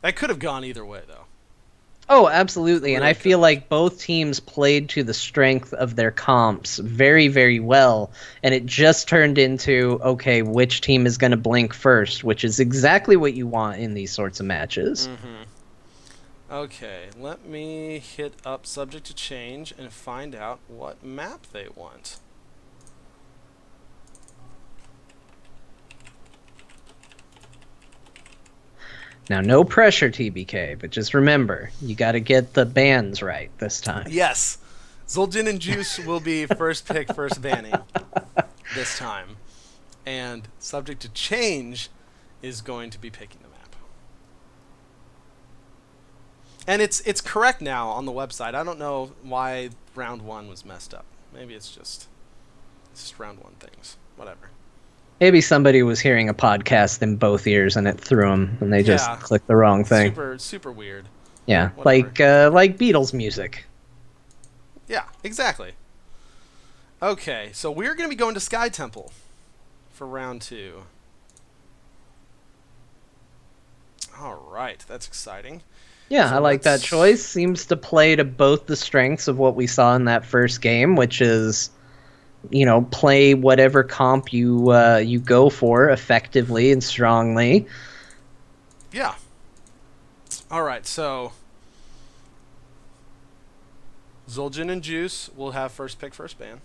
That could have gone either way, though. Oh, absolutely. And I Really could feel have. like both teams played to the strength of their comps very, very well. And it just turned into, okay, which team is going to blink first, which is exactly what you want in these sorts of matches. Mm-hmm. Okay, let me hit up subject to change and find out what map they want. Now, no pressure, TBK, but just remember, you got to get the bands right this time. Yes, Zul'jin and Juice will be first pick, first banning this time. And subject to change is going to be picking the map. And it's correct now on the website. I don't know why round 1 was messed up. Maybe it's just round 1 things. Whatever. Maybe somebody was hearing a podcast in both ears and it threw them, and they just Yeah, clicked the wrong thing. super weird. Yeah, Whatever. like Beatles music. Yeah, exactly. Okay, so we're going to be going to Sky Temple for round 2. All right, that's exciting. Yeah, I So like that let's. choice. Seems to play to both the strengths of what we saw in that first game, which is, play whatever comp you go for effectively and strongly. Yeah. All right, so Zul'jin and Juice will have first pick, first ban.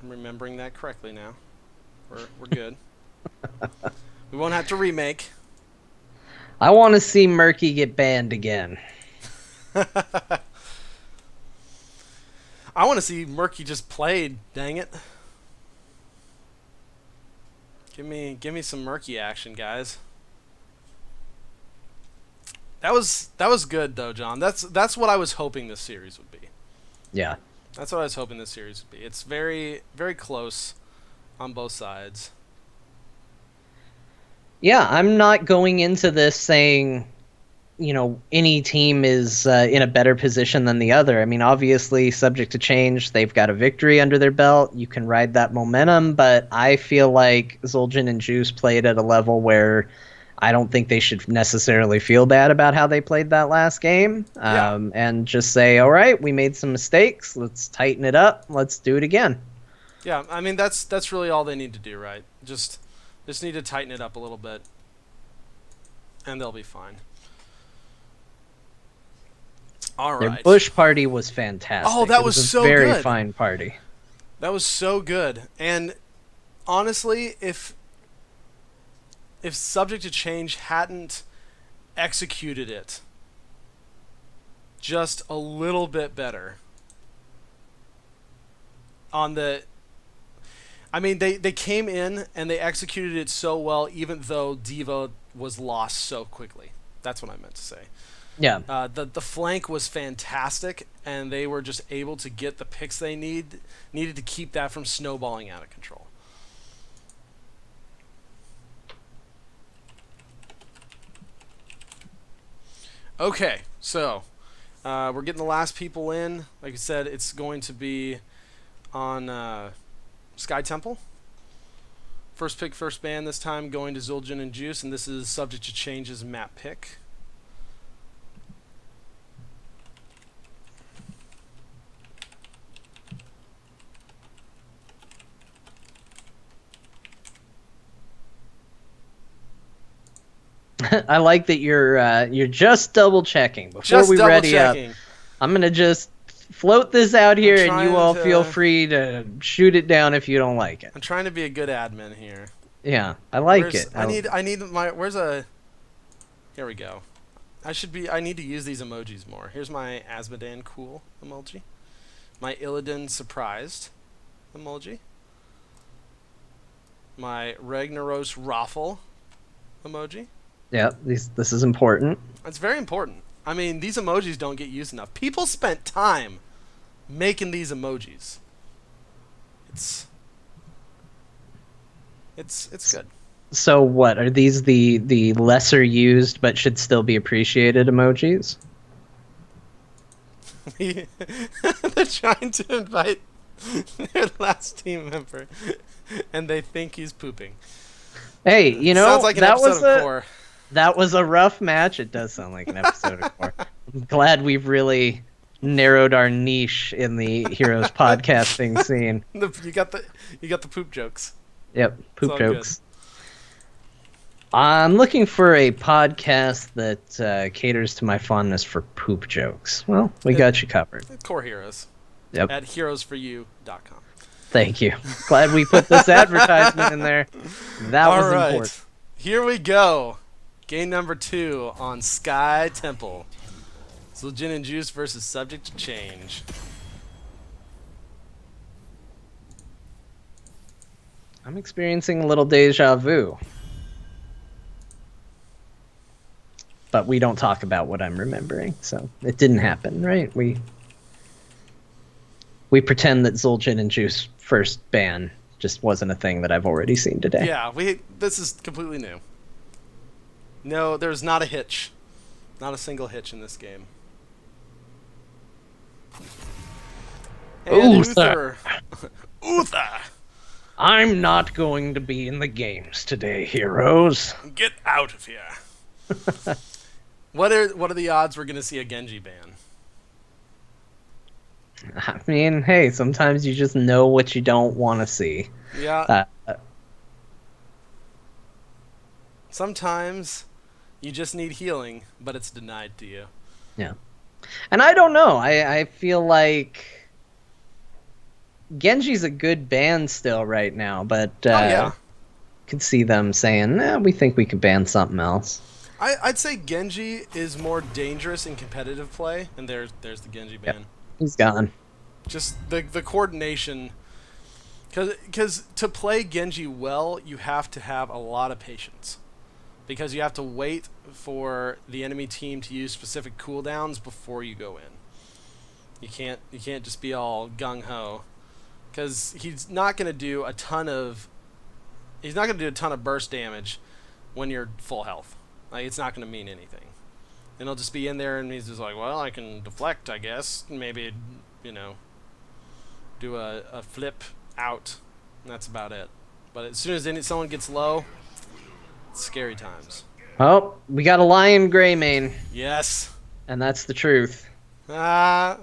I'm remembering that correctly now. We're good. We won't have to remake. I want to see Murky get banned again. I want to see Murky just played. Dang it! Give me some Murky action, guys. That was good though, John. That's what I was hoping this series would be. Yeah. That's what I was hoping this series would be. It's very very close on both sides. Yeah, I'm not going into this saying, any team is in a better position than the other. I mean, obviously, subject to change, they've got a victory under their belt. You can ride that momentum, but I feel like Zul'jin and Juice played at a level where I don't think they should necessarily feel bad about how they played that last game, Yeah, and just say, all right, we made some mistakes. Let's tighten it up. Let's do it again. yeah. I mean that's really all they need to do, right? Just need to tighten it up a little bit, and they'll be fine. All Their right. Bush party was Oh, fantastic. that It was was a so very good. fine party. That was so good. And honestly, if Subject to Change hadn't executed it just a little bit better on the I mean they came in and they executed it so well even though Diva was lost so quickly. That's what I meant to say. Yeah. The flank was fantastic, and they were just able to get the picks they needed to keep that from snowballing out of control. Okay, so we're getting the last people in. Like I said, it's going to be on Sky Temple. First pick, first ban this time, going to Zul'jin and Juice, and this is subject to changes map pick. I like that you're just double checking before Just we double ready up. checking. I'm gonna just float this out I'm here, and you trying all feel to. free to shoot it down if you don't like it. I'm trying to be a good admin here. Yeah, I like Where's it. I need my where's a here we go. I need to use these emojis more. Here's my Asmodan cool emoji. My Illidan surprised emoji. My Ragnaros raffle emoji. Yeah, this is important. That's very important. I mean, these emojis don't get used enough. People spent time making these emojis. It's it's good. So what are these the lesser used but should still be appreciated emojis? They're trying to invite their last team member, and they think he's pooping. Hey, Sounds like an that episode was of Core. a rough match. It does sound like an episode of Core. I'm glad we've really narrowed our niche in the Heroes podcasting scene. You got the poop jokes. Yep, It's poop all good. jokes. I'm looking for a podcast that caters to my fondness for poop jokes. Well, we It, got you covered. Core Heroes Yep, at heroesforyou.com. thank you. Glad we put this advertisement in there. That All was important. right, here we go. Game number 2 on Sky Temple. Zul'jin and Juice versus Subject to Change. I'm experiencing a little deja vu. But we don't talk about what I'm remembering, so it didn't happen, right? We pretend that Zul'jin and Juice first ban just wasn't a thing that I've already seen today. Yeah, this is completely new. No, there's not a hitch. Not a single hitch in this game. And Uther. Uther! I'm not going to be in the games today, heroes. Get out of here. What are the odds we're going to see a Genji ban? I mean, hey, sometimes you just know what you don't want to see. Yeah. Uh, Sometimes you just need healing, but it's denied to you. yeah. And I don't know. I feel like Genji's a good band still right now, but Oh yeah. could see them saying, nah, we think we could ban something else. I'd say Genji is more dangerous in competitive play, and there's the Genji ban. Yep. He's gone. Just the coordination, because to play Genji well, you have to have a lot of patience, because you have to wait for the enemy team to use specific cooldowns before you go in. You can't just be all gung ho, because he's not gonna do a ton of burst damage when you're full health. Like, it's not gonna mean anything. And he'll just be in there, and he's just like, well, I can deflect, I guess. Maybe, do a flip out, and that's about it. But as soon as someone gets low, it's scary times. Oh, we got a lion Greymane, Yes. and that's the truth. Man,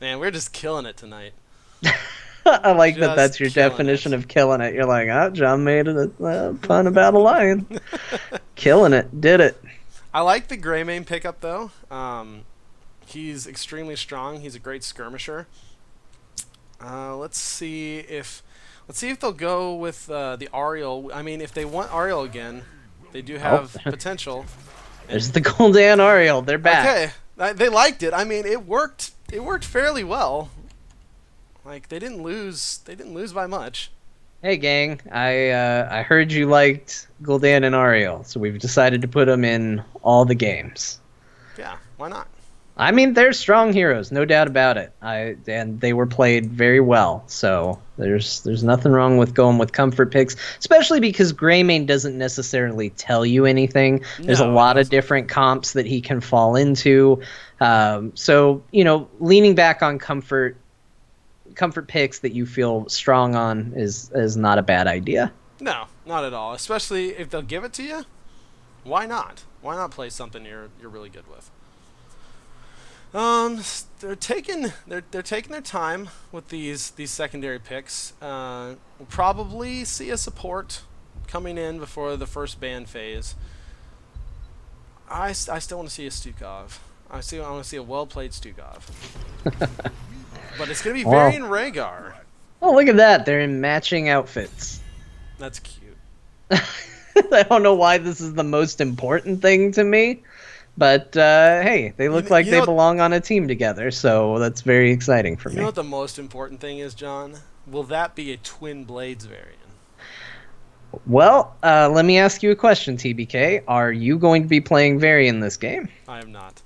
we're just killing it tonight. I like Just that's your killing definition it. of killing it. You're like, oh, John made a pun about a lion. Killing it. Did it. I like the Greymane pickup, though. He's extremely strong. He's a great skirmisher. Let's see if they'll go with the Ariel. I mean, if they want Ariel again, they do have potential. There's the Gul'dan Ariel. They're back. Okay, they liked it. I mean, it worked. It worked fairly well. Like, they didn't lose. They didn't lose by much. Hey, gang. I heard you liked Gul'dan and Ariel, so we've decided to put them in all the games. Yeah, why not? I mean, they're strong heroes, no doubt about it. And they were played very well, so there's nothing wrong with going with comfort picks, especially because Greymane doesn't necessarily tell you anything. There's a lot of different comps that he can fall into. So leaning back on comfort picks that you feel strong on is not a bad idea. No, not at all. Especially if they'll give it to you. Why not? Why not play something you're really good with? They're taking their time with these secondary picks. We'll probably see a support coming in before the first ban phase. I still want to see a Stukov. I want to see a well-played Stukov. But it's going to be Varian Rhaegar. Oh, look at that. They're in matching outfits. That's cute. I don't know why this is the most important thing to me, but hey, they look like they belong on a team together, so that's very exciting for me. You know what the most important thing is, John? Will that be a Twin Blades variant? Well, let me ask you a question, TBK. Are you going to be playing Varian this game? I am not.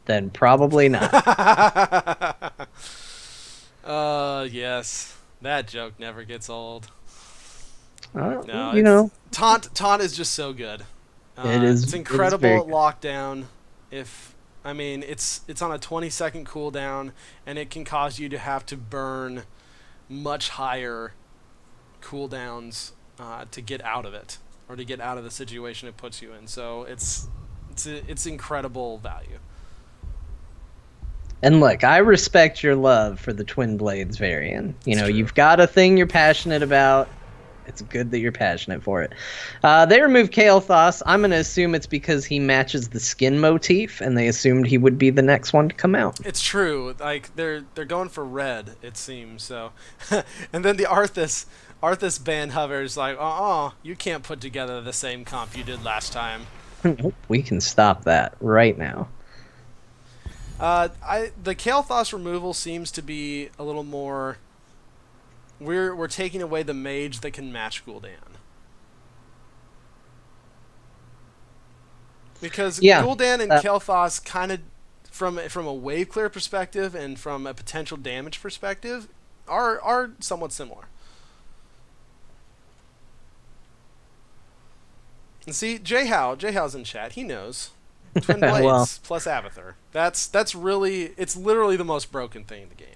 Then probably not. Yes. That joke never gets old. No, Taunt is just so good. It is. It's incredible at lockdown. It's on a 20-second cooldown, and it can cause you to have to burn much higher cooldowns to get out of it, or to get out of the situation it puts you in. So it's incredible value. And look, I respect your love for the Twin Blades variant. You It's know, true. you've got a thing you're passionate about. It's good that you're passionate for it. They removed Kael'thas. I'm going to assume it's because he matches the skin motif, and they assumed he would be the next one to come out. It's true. Like they're going for red, it seems. So, and then the Arthas band hovers like, you can't put together the same comp you did last time. We can stop that right now. The Kael'thas removal seems to be a little more. We're taking away the mage that can match Gul'dan. Because Yeah. Gul'dan and Uh, Kael'thas kind of, from a wave clear perspective and from a potential damage perspective, are somewhat similar. And see, Jayhow's in chat. He knows. Twin Blades well, plus Abathur. That's really, it's literally the most broken thing in the game.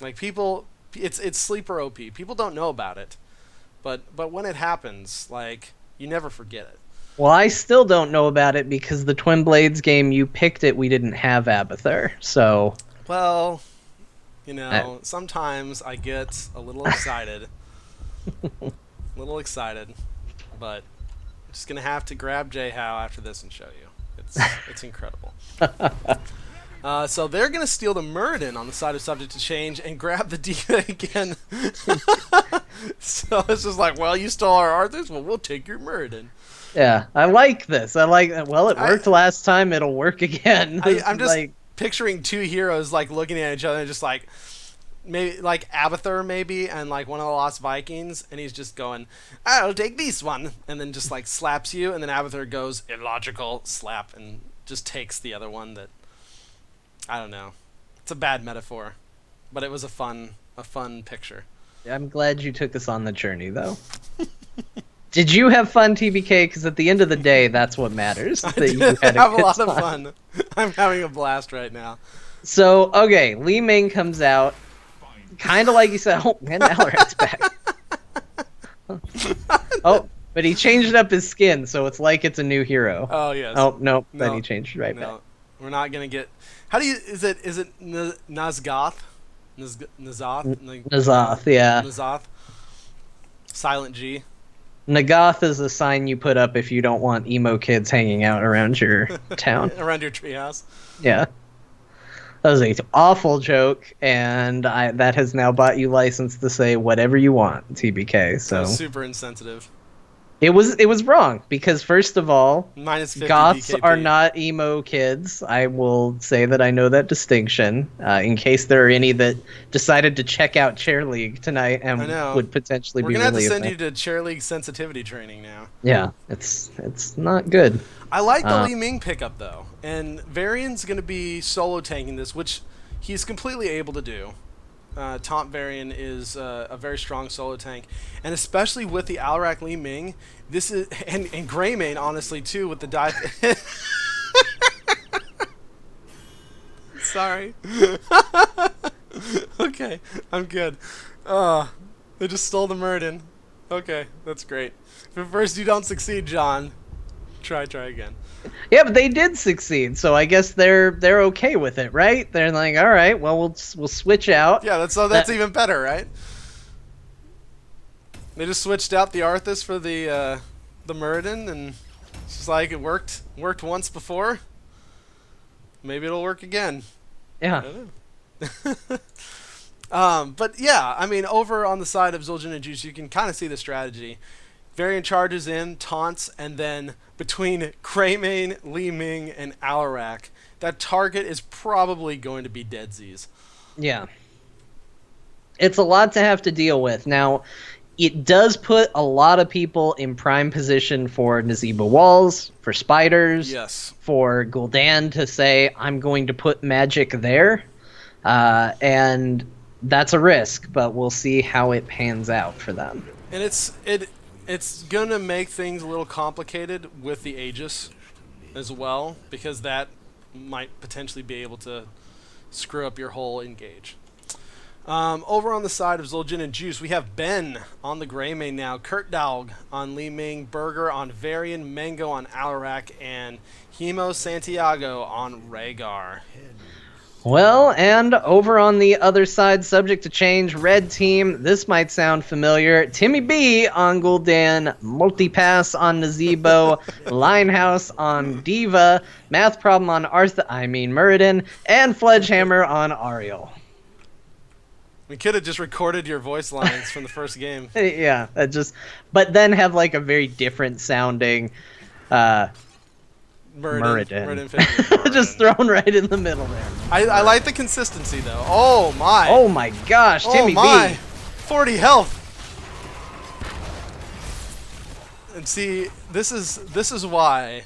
Like people, it's sleeper OP. People don't know about it, but when it happens, like you never forget it. well, I still don't know about it because the Twin Blades game you picked it, we didn't have Abathur. So, Well, I, sometimes I get a little excited, but I'm just gonna have to grab Jayhow after this and show you. It's incredible. So they're gonna steal the Muradin on the side of Subject to Change and grab the Diva again. So it's just like, well, you stole our Arthurs, well, we'll take your Muradin. yeah, I like this. I like. Well, it worked last time. It'll work again. I'm just like, picturing two heroes like looking at each other and just like maybe like Abathur maybe and like one of the Lost Vikings, and he's just going, I'll take this one, and then just like slaps you, and then Abathur goes illogical slap and just takes the other one. That, I don't know, it's a bad metaphor, but it was a fun picture. I'm glad you took us on the journey, though. Did you have fun, TBK? Because at the end of the day, that's what matters. I That you did had have a good lot of time. fun. I'm having a blast right now. So, okay, Li Ming comes out, kind of like you said. Oh, man, Alarak's back. Oh, but he changed up his skin, so it's like it's a new hero. Oh yes. Oh, no, then No, he changed right back. no, we're not gonna get. How do you? Is it Nazgoth? Nazoth? Nazoth, yeah. Nazoth. Silent G. Nagath is a sign you put up if you don't want emo kids hanging out around your town. Around your treehouse. Yeah. That was an awful joke, and that has now bought you license to say whatever you want, TBK. So super insensitive. it was wrong because first of all, Minus 50 goths DKP. are not emo kids. I will say that I know that distinction. In case there are any that decided to check out Chair League tonight and I know. would potentially We're be gonna have to really send you offended. to chair league sensitivity training now. Yeah, it's not good. I like the Li Ming pickup though, and Varian's gonna be solo tanking this, which he's completely able to do. Taunt Varian is a very strong solo tank, and especially with the Alarak Li Ming, this is and Greymane honestly too with the dive. Sorry. Okay, I'm good. They just stole the Muradin. Okay, that's great. If at first you don't succeed, John, try again. Yeah, but they did succeed, so I guess they're okay with it, right? They're like, all right, well, we'll switch out. Yeah, that's even better, right? They just switched out the Arthas for the Muradin, and it's just like it worked once before. Maybe it'll work again. Yeah. But yeah, I mean, over on the side of Zul'jin and Juice, you can kind of see the strategy. Varian charges in, taunts, and then between Greymane, Li Ming, and Alarak, that target is probably going to be Deadsies. Yeah. It's a lot to have to deal with. Now, it does put a lot of people in prime position for Nazeeba walls, for spiders, Yes. for Gul'dan to say, I'm going to put magic there. And that's a risk, but we'll see how it pans out for them. And it's gonna make things a little complicated with the Aegis as well, because that might potentially be able to screw up your whole engage. Over on the side of Zul'jin and Juice, we have Ben on the Grey Mane now, Kurt Dowg on Li Ming, Burger on Varian, Mango on Alarak, and Hemo Santiago on Rhaegar. Well, and over on the other side, subject to change, red team, this might sound familiar. Timmy B on Gul'dan, Multipass on Nazebo, Linehouse on Diva, Math Problem on Muradin, and Fledgehammer on Ariel. We could have just recorded your voice lines from the first game. Yeah, but then have like a very different sounding Muradin. Just thrown right in the middle there. I like the consistency though. Oh my. Oh my gosh, Timmy B. 40 health. And see, this is why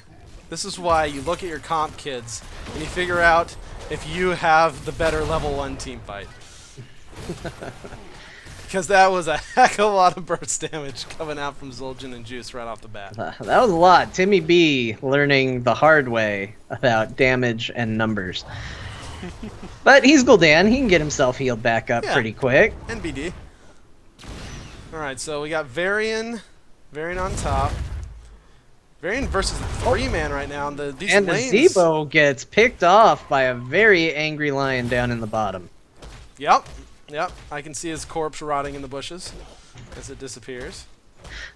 you look at your comp kids and you figure out if you have the better level 1 team fight. Because that was a heck of a lot of burst damage coming out from Zul'jin and Juice right off the bat. That was a lot. Timmy B learning the hard way about damage and numbers. But he's Gul'dan. He can get himself healed back up pretty quick. NBD. Alright, so we got Varian on top. Varian versus the 3-man right now. These and lanes... Nazebo gets picked off by a very angry lion down in the bottom. Yep. I can see his corpse rotting in the bushes as it disappears.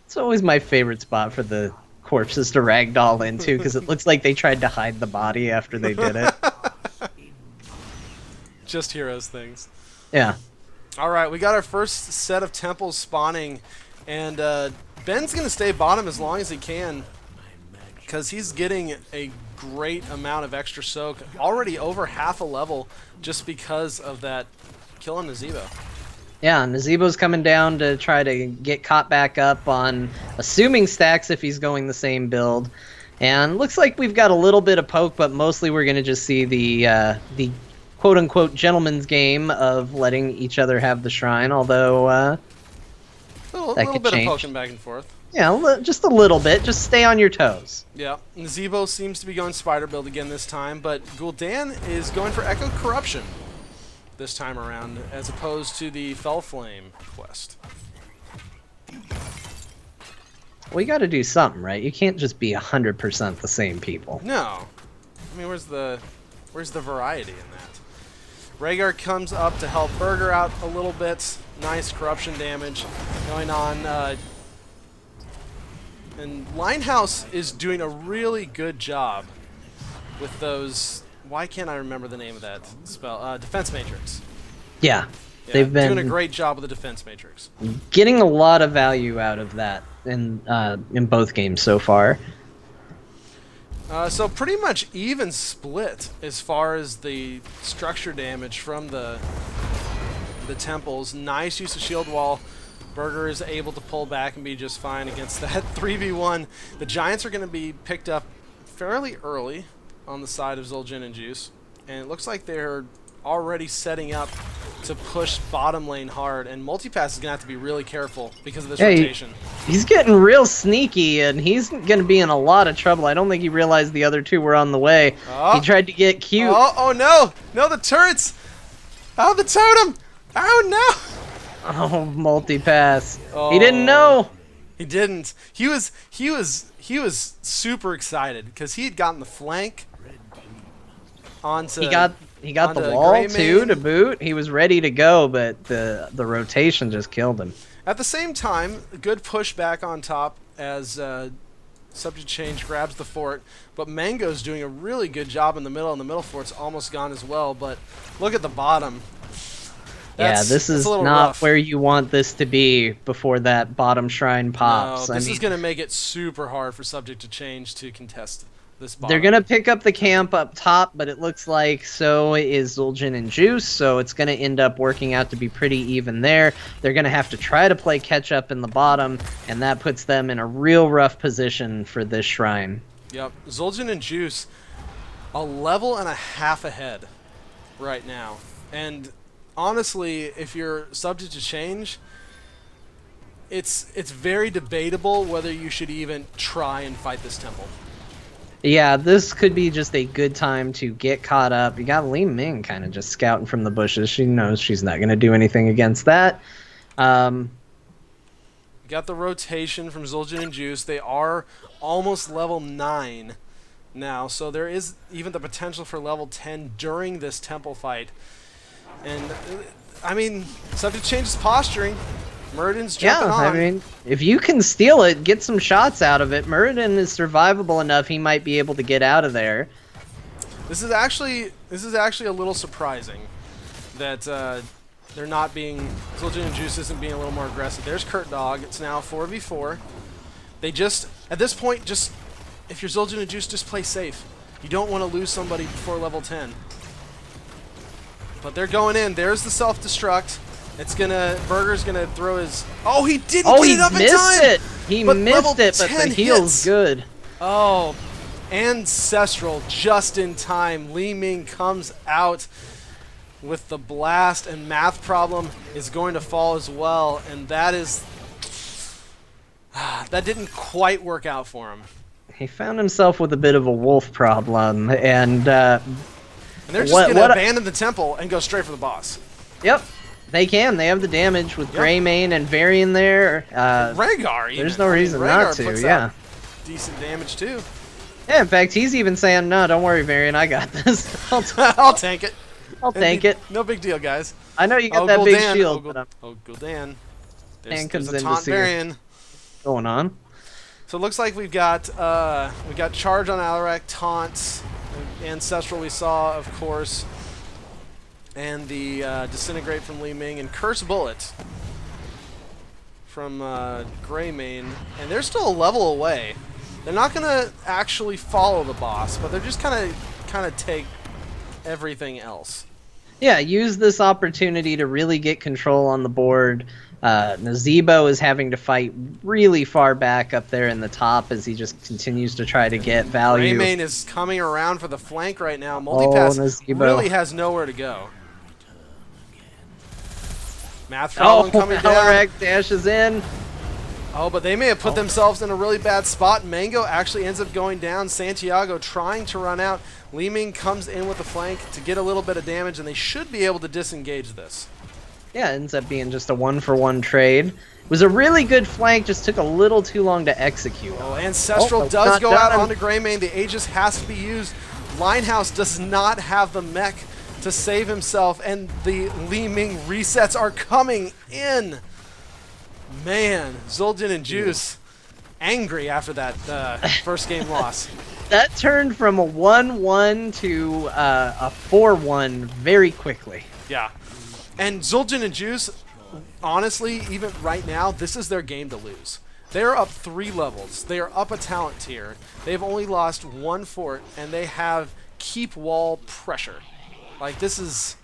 It's always my favorite spot for the corpses to ragdoll into because it looks like they tried to hide the body after they did it. Just heroes things. Yeah. All right, we got our first set of temples spawning, and Ben's going to stay bottom as long as he can because he's getting a great amount of extra soak, already over half a level just because of that kill on Nazebo. Yeah, Nazebo's coming down to try to get caught back up on assuming stacks if he's going the same build. And looks like we've got a little bit of poke, but mostly we're going to just see the quote-unquote gentleman's game of letting each other have the shrine, although a little bit change. Of poking back and forth. Yeah, just a little bit. Just stay on your toes. Yeah, Nazebo seems to be going spider build again this time, but Gul'dan is going for Echo Corruption this time around, as opposed to the Fell Flame quest. Well, you got to do something, right? You can't just be 100% the same people. No, I mean, where's the variety in that? Rhaegar comes up to help Burger out a little bit. Nice corruption damage going on. And Linehouse is doing a really good job with those. Why can't I remember the name of that spell? Defense Matrix. Yeah, they've been doing a great job with the Defense Matrix. Getting a lot of value out of that in both games so far. So pretty much even split as far as the structure damage from the temples. Nice use of shield wall. Burger is able to pull back and be just fine against that 3v1. The Giants are going to be picked up fairly early on the side of Zul'jin and Juice, and it looks like they're already setting up to push bottom lane hard, and Multipass is going to have to be really careful because of this rotation. He's getting real sneaky, and he's going to be in a lot of trouble. I don't think he realized the other two were on the way. Oh. He tried to get cute. Oh no! No, the turrets! Oh, the totem! Oh no! Oh, Multipass. Oh. He didn't know. He didn't. He was super excited because he had gotten the flank onto. He got the wall too to boot. He was ready to go, but the rotation just killed him. At the same time, a good push back on top as Subject Change grabs the fort, but Mango's doing a really good job in the middle, and the middle fort's almost gone as well. But look at the bottom. This is not rough. Where you want this to be before that bottom shrine pops. No, this is going to make it super hard for Subject to Change to contest this bottom. They're going to pick up the camp up top, but it looks like so is Zul'jin and Juice, so it's going to end up working out to be pretty even there. They're going to have to try to play catch-up in the bottom, and that puts them in a real rough position for this shrine. Yep, Zul'jin and Juice, a level and a half ahead right now. And honestly, if you're Subject to Change, it's very debatable whether you should even try and fight this temple. Yeah, this could be just a good time to get caught up. You got Li Ming kind of just scouting from the bushes. She knows she's not going to do anything against that. Um, Got the rotation from Zul'jin and Juice. They are almost level 9 now, so there is even the potential for level 10 during this temple fight. And, I mean, subject changes posturing. Muradin's jumping on. I mean, if you can steal it, get some shots out of it. Muradin is survivable enough; he might be able to get out of there. This is actually a little surprising that they're not being Zul'jin and Juice isn't being a little more aggressive. There's Kurt Dog. It's now 4v4. They just at this point just if you're Zul'jin and Juice, just play safe. You don't want to lose somebody before level 10. But they're going in. There's the self-destruct. It's gonna Burger's gonna throw his. Oh, he didn't get it up in time. He missed it, but the heal's good. Oh, Ancestral just in time. Li Ming comes out with the blast, and Math Problem is going to fall as well, and that is that didn't quite work out for him. He found himself with a bit of a wolf problem, and they're just gonna abandon the temple and go straight for the boss. Yep. They can. They have the damage with Greymane and Varian there. Rhaegar, even. There's no reason not to, yeah. Decent damage, too. Yeah, in fact, he's even saying, no, don't worry, Varian, I got this. I'll tank it. I'll tank it. No big deal, guys. I know you got that big shield. Gul'dan. Comes there's a in taunt to see Varian. Going on. So it looks like we got charge on Alarak, taunt, Ancestral we saw, of course, and the disintegrate from Li Ming, and curse bullet from Greymane, and they're still a level away. They're not gonna actually follow the boss, but they're just kind of take everything else. Yeah, use this opportunity to really get control on the board. Nazebo is having to fight really far back up there in the top as he just continues to try to get value. Greymane is coming around for the flank right now. Multipass really has nowhere to go. Math Problem coming down. Alarak dashes in. Oh, but they may have put themselves in a really bad spot. Mango actually ends up going down. Santiago trying to run out. Li Ming comes in with the flank to get a little bit of damage, and they should be able to disengage this. Yeah, it ends up being just a 1-for-1 trade. It was a really good flank, just took a little too long to execute. Oh, Ancestral does go out onto Greymane. The Aegis has to be used. Linehouse does not have the mech to save himself, and the Li Ming resets are coming in. Man, Zul'jin and Juice angry after that first game loss. That turned from a 1-1 to a 4-1 very quickly. Yeah. And Zul'jin and Juice, honestly, even right now, this is their game to lose. They're up 3 levels. They are up a talent tier. They've only lost 1 fort, and they have keep wall pressure. Like, this is...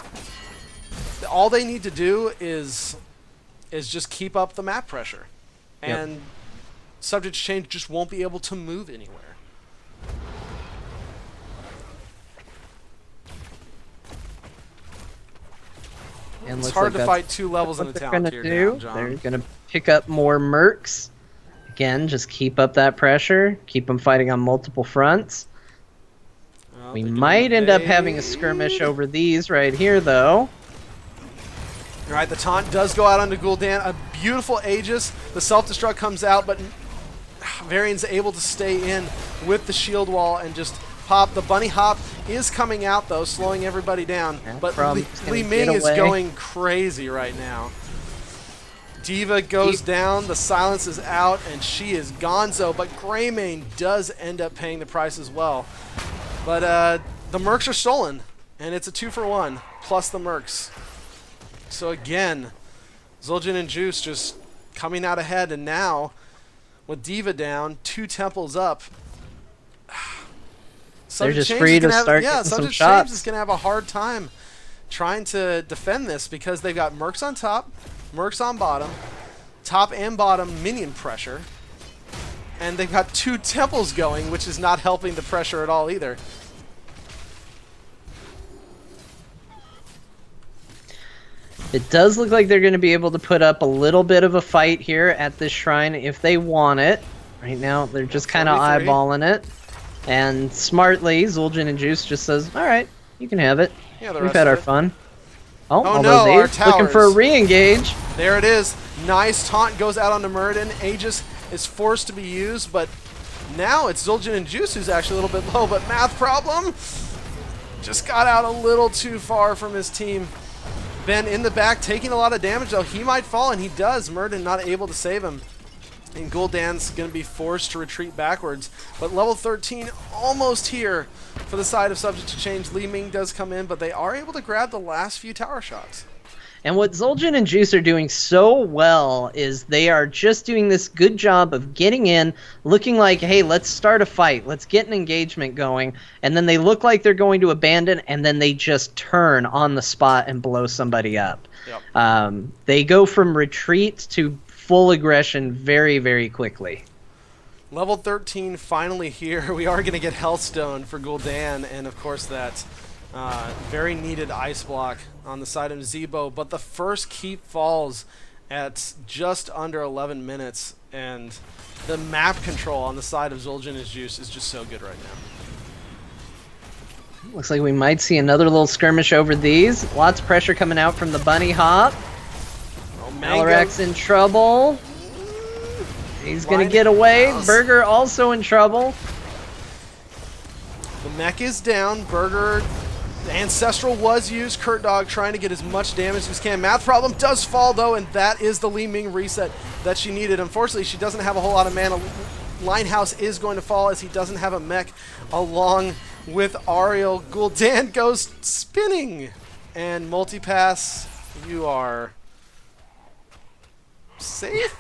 all they need to do is just keep up the map pressure. And subject change just won't be able to move anywhere. And it's hard to fight 2 levels in a talent tier now, John. They're going to pick up more mercs. Again, just keep up that pressure. Keep them fighting on multiple fronts. Well, we might end up having a skirmish over these right here, though. All right, the taunt does go out onto Gul'dan. A beautiful Aegis. The self-destruct comes out, but Varian's able to stay in with the shield wall and just pop. The bunny hop is coming out, though, slowing everybody down. But Li Ming is going crazy right now. Diva goes down. The silence is out, and she is gonzo. But Greymane does end up paying the price as well. But the mercs are stolen, and it's a 2-for-1, plus the mercs. So again, Zul'jin and Juice just coming out ahead, and now with Diva down, 2 temples up. They're just free to start getting some shots. James is going to have a hard time trying to defend this because they've got mercs on top, mercs on bottom, top and bottom minion pressure, and they've got 2 temples going, which is not helping the pressure at all either. It does look like they're going to be able to put up a little bit of a fight here at this shrine if they want it. Right now, they're just kind of eyeballing it. And smartly, Zul'jin and Juice just says, all right, you can have it. Yeah, the We've rest had of our it. fun. Oh, Oh all those no, our A's looking for a towers. re-engage. There it is. Nice taunt goes out onto Muradin. Aegis is forced to be used, but now it's Zul'jin and Juice who's actually a little bit low, but math problem just got out a little too far from his team. Ben in the back taking a lot of damage though. He might fall, and he does. Muradin not able to save him. And Gul'dan's going to be forced to retreat backwards. But level 13 almost here for the side of Subject to Change. Li Ming does come in, but they are able to grab the last few tower shots. And what Zul'jin and Juice are doing so well is they are just doing this good job of getting in, looking like, hey, let's start a fight. Let's get an engagement going. And then they look like they're going to abandon, and then they just turn on the spot and blow somebody up. Yep. They go from retreat to full aggression very, very quickly. Level 13 finally here. We are going to get Healthstone for Gul'dan, and of course that very needed ice block on the side of Zebo. But the first keep falls at just under 11 minutes, and the map control on the side of Zul'jin and Juice is just so good right now. Looks like we might see another little skirmish over these. Lots of pressure coming out from the bunny hop. Oh, Alarak's in trouble. He's going to get away. Burger also in trouble. The mech is down. Burger, the Ancestral was used. Kurt Dog trying to get as much damage as he can. Math problem does fall, though, and that is the Li Ming reset that she needed. Unfortunately, she doesn't have a whole lot of mana. Linehouse is going to fall as he doesn't have a mech along with Ariel. Gul'dan goes spinning. And Multipass, you are safe?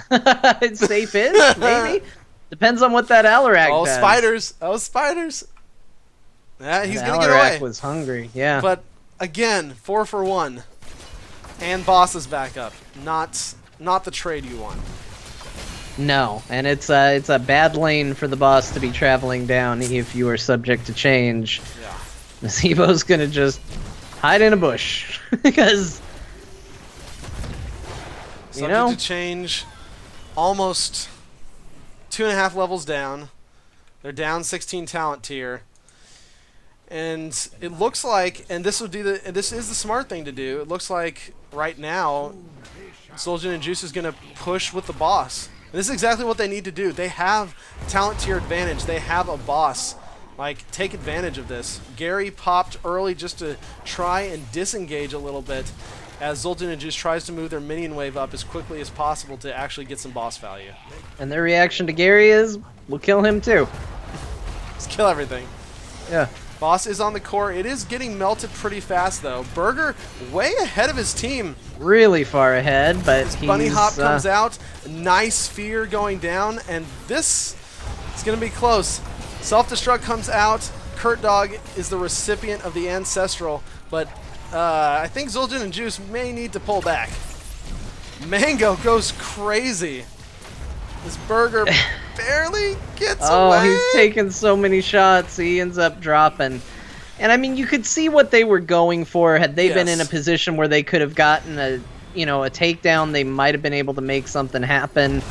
It's safe-ish, maybe? Depends on what that Alarak does. Spiders. Oh, spiders. Yeah, he's going to get Alarak away. was hungry, yeah. But, again, 4 for 1. And boss is back up. Not the trade you want. No, and it's a bad lane for the boss to be traveling down if you are subject to change. Yeah. Zebo's going to just hide in a bush. Because, Subject to change. Almost 2.5 levels down. They're down 16 talent tier. And it looks like, and this is the smart thing to do, it looks like right now Zul'jin and Juice is going to push with the boss. And this is exactly what they need to do. They have talent tier advantage. They have a boss. Like, take advantage of this. Gary popped early just to try and disengage a little bit as Zul'jin and Juice tries to move their minion wave up as quickly as possible to actually get some boss value. And their reaction to Gary is, we'll kill him too. Just kill everything. Yeah. Boss is on the core. It is getting melted pretty fast, though. Burger way ahead of his team. Really far ahead, but His bunny hop comes out. Nice sphere going down, and this is going to be close. Self-destruct comes out. Kurt Dog is the recipient of the Ancestral, but I think Zul'jin and Juice may need to pull back. Mango goes crazy. This Burger barely gets away. Oh, he's taken so many shots, he ends up dropping. And I mean, you could see what they were going for. Had they been in a position where they could have gotten a takedown, they might have been able to make something happen.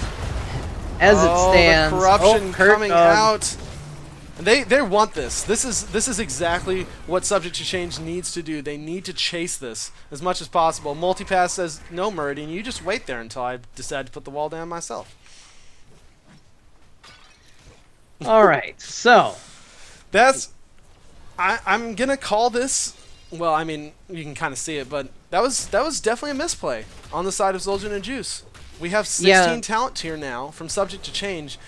As it stands, the corruption coming Dog. out. They want this. This is exactly what Subject to Change needs to do. They need to chase this as much as possible. Multipass says, no, Meridian, you just wait there until I decide to put the wall down myself. All right, so That's... I'm going to call this... Well, I mean, you can kind of see it, but that was definitely a misplay on the side of Zul'jin and Juice. We have 16 talent tier now from Subject to Change,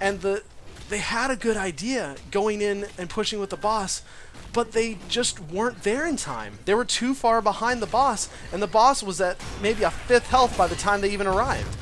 and they had a good idea going in and pushing with the boss, but they just weren't there in time. They were too far behind the boss, and the boss was at maybe a 5th health by the time they even arrived.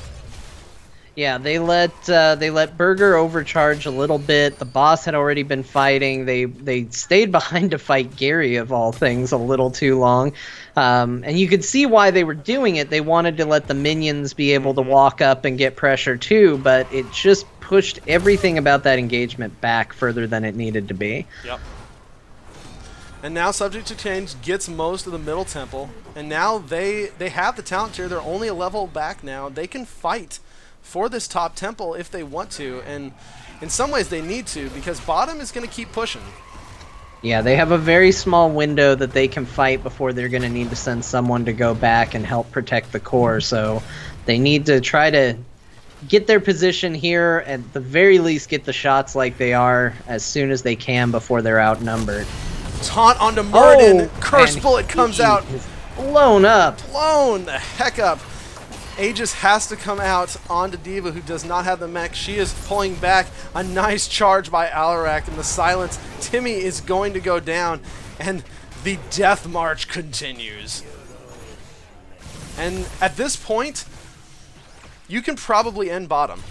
yeah, they let Burger overcharge a little bit. The boss had already been fighting. They stayed behind to fight Gary, of all things, a little too long. And you could see why they were doing it. They wanted to let the minions be able to walk up and get pressure too, but it just pushed everything about that engagement back further than it needed to be. Yep. And now Subject to Change gets most of the middle temple, and now they have the talent tier. They're only a level back now. They can fight for this top temple if they want to, and in some ways they need to, because bottom is going to keep pushing. Yeah, they have a very small window that they can fight before they're going to need to send someone to go back and help protect the core. So they need to try to get their position here, at the very least get the shots like they are as soon as they can before they're outnumbered. Taunt onto Muradin. Oh, Curse bullet comes out. Blown up. Blown the heck up. Aegis has to come out onto D.Va, who does not have the mech. She is pulling back. A nice charge by Alarak in the silence. Timmy is going to go down, and the death march continues. And at this point, you can probably end bottom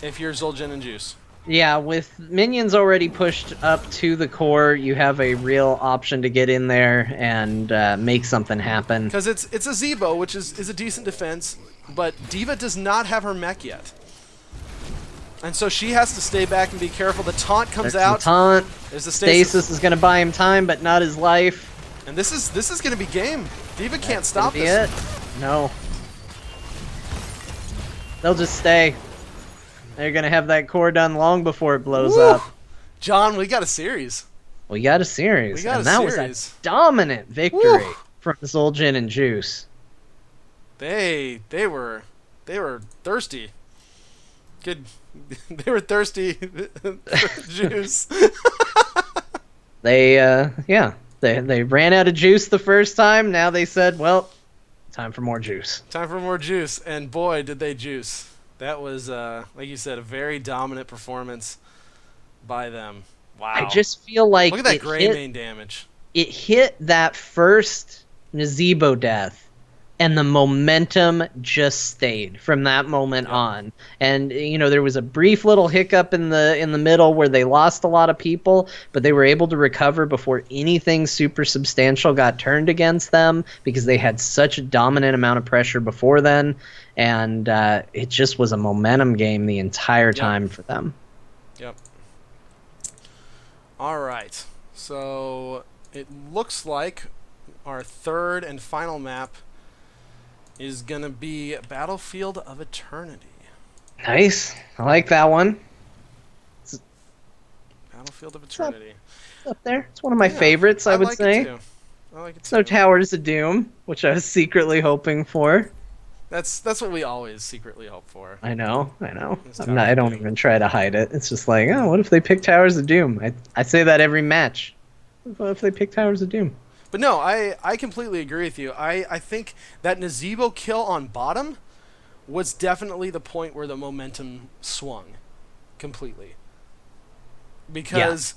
if you're Zul'jin and Juice. Yeah, with minions already pushed up to the core, you have a real option to get in there and make something happen. Because it's a Zebo, which is a decent defense, but D.Va does not have her mech yet. And so she has to stay back and be careful. The taunt comes There's out. The taunt. There's the stasis is going to buy him time, but not his life. And this is going to be game. D.Va can't stop Be this. it. No. They'll just stay. They're going to have that core done long before it blows Woo! up. John, we got a series. We got a series. We got and a that series. was a dominant victory Woo! from Zul'jin and Juice. They were thirsty. Good. They were thirsty for juice. They they ran out of juice the first time. Now they said, well, time for more juice. Time for more juice, and boy, did they juice. That was, like you said, a very dominant performance by them. Wow. I just feel like look at that gray main damage. It hit that first Nazebo death, and the momentum just stayed from that moment on. And there was a brief little hiccup in the middle where they lost a lot of people, but they were able to recover before anything super substantial got turned against them, because they had such a dominant amount of pressure before then, and it just was a momentum game the entire time for them. Yep. All right. So it looks like our third and final map is going to be Battlefield of Eternity. Nice. I like that one. Battlefield of Eternity. It's up there. It's one of my favorites, I would like say. It too. I like it It's too. no Towers of Doom, which I was secretly hoping for. That's what we always secretly hope for. I know. It's I don't even try to hide it. It's just like, oh, what if they pick Towers of Doom? I say that every match. What if they pick Towers of Doom? But no, I completely agree with you. I think that Nazebo kill on bottom was definitely the point where the momentum swung completely. Because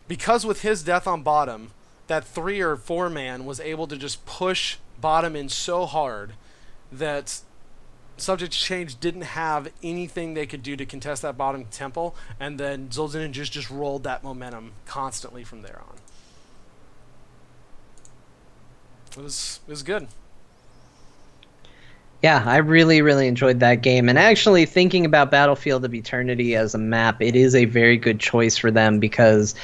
with his death on bottom, that 3 or 4 man was able to just push bottom in so hard that Subject to Change didn't have anything they could do to contest that bottom temple, and then Zul'jin and just rolled that momentum constantly from there on. It was good. Yeah, I really, really enjoyed that game. And actually, thinking about Battlefield of Eternity as a map, it is a very good choice for them, because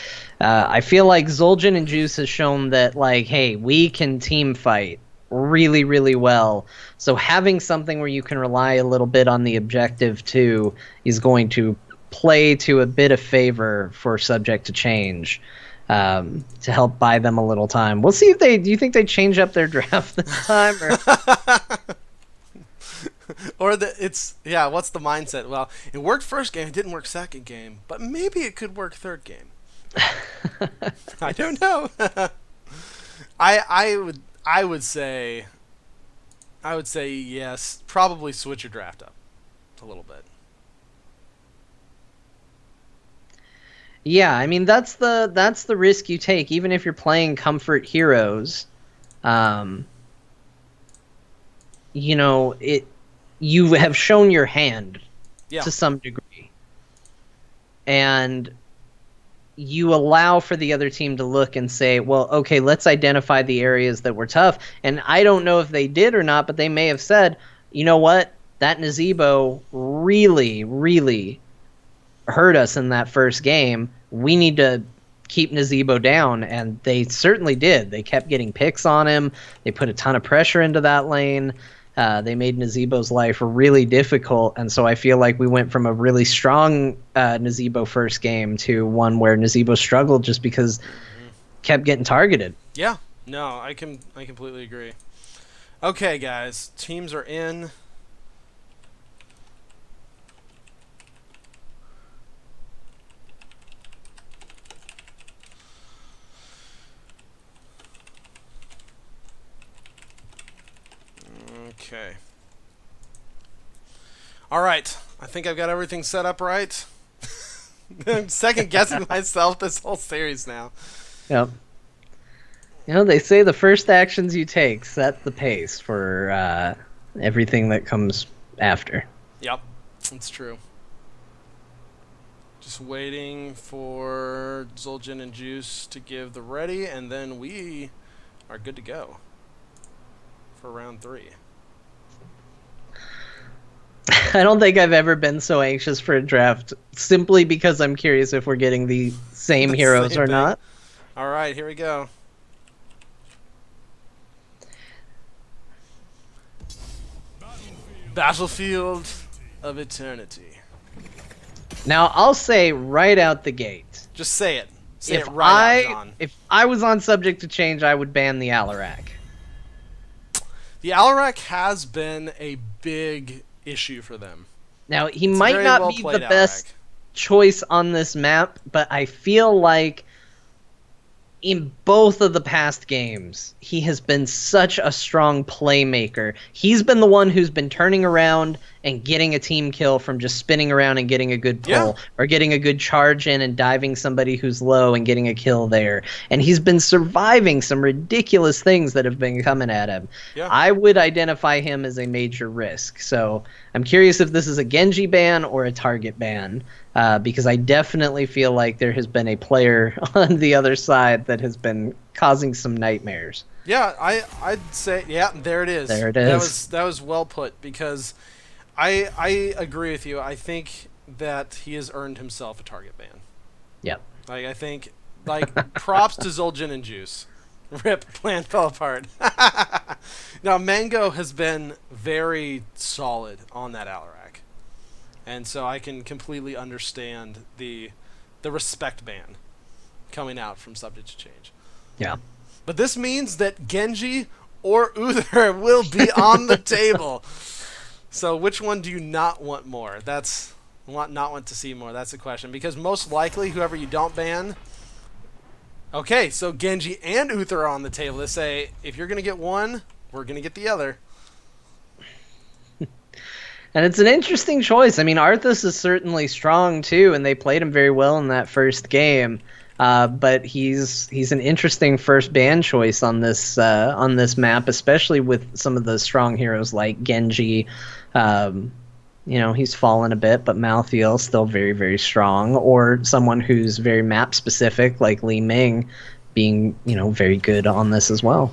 I feel like Zul'jin and Juice has shown that, like, hey, we can team fight really, really well. So having something where you can rely a little bit on the objective too is going to play to a bit of favor for Subject to Change. To help buy them a little time. We'll see if do you think they change up their draft this time? Or what's the mindset? Well, it worked first game, it didn't work second game, but maybe it could work third game. I don't know. I would say yes, probably switch your draft up a little bit. Yeah, I mean that's the risk you take, even if you're playing comfort heroes. You have shown your hand to some degree, and you allow for the other team to look and say, well, okay, let's identify the areas that were tough. And I don't know if they did or not, but they may have said, you know what, that Nazebo really, really hurt us in that first game. We need to keep Nazebo down, and they certainly did. They kept getting picks on him. They put a ton of pressure into that lane. They made Nazebo's life really difficult, and so I feel like we went from a really strong Nazebo first game to one where Nazebo struggled just because kept getting targeted. Yeah. No, I completely agree. Okay, guys, teams are in. Okay. All right. I think I've got everything set up right. I'm second guessing myself this whole series now. Yep. They say the first actions you take set the pace for everything that comes after. Yep, it's true. Just waiting for Zul'jin and Juice to give the ready, and then we are good to go for round 3. I don't think I've ever been so anxious for a draft simply because I'm curious if we're getting the same heroes Same or thing. not. All right, here we go. Battlefield of Eternity. Now, I'll say right out the gate, Just say it. Say if it right out, John. if I was on subject to change, I would ban the Alarak. The Alarak has been a big issue for them. Now, he It's might very not well be played, the best choice on this map, but I feel like in both of the past games, he has been such a strong playmaker. He's been the one who's been turning around and getting a team kill from just spinning around and getting a good pull, Yeah. or getting a good charge in and diving somebody who's low and getting a kill there. And he's been surviving some ridiculous things that have been coming at him. Yeah. I would identify him as a major risk. So I'm curious if this is a Genji ban or a target ban. Because I definitely feel like there has been a player on the other side that has been causing some nightmares. Yeah, I'd say there it is. There it is. That was well put because I agree with you. I think that he has earned himself a target ban. Yep. Like I think props to Zul'jin and Juice. Rip, plan fell apart. Now Mango has been very solid on that Alarak. And so I can completely understand the respect ban coming out from Subject to Change. Yeah. But this means that Genji or Uther will be on the table. So which one do you not want more? Not want to see more. That's the question. Because most likely, whoever you don't ban. Okay, so Genji and Uther are on the table. They say if you're gonna get one, we're gonna get the other. And it's an interesting choice. I mean, Arthas is certainly strong too, and they played him very well in that first game. But he's an interesting first ban choice on this map, especially with some of the strong heroes like Genji. He's fallen a bit, but Malthael still very, very strong. Or someone who's very map specific like Li Ming being, very good on this as well.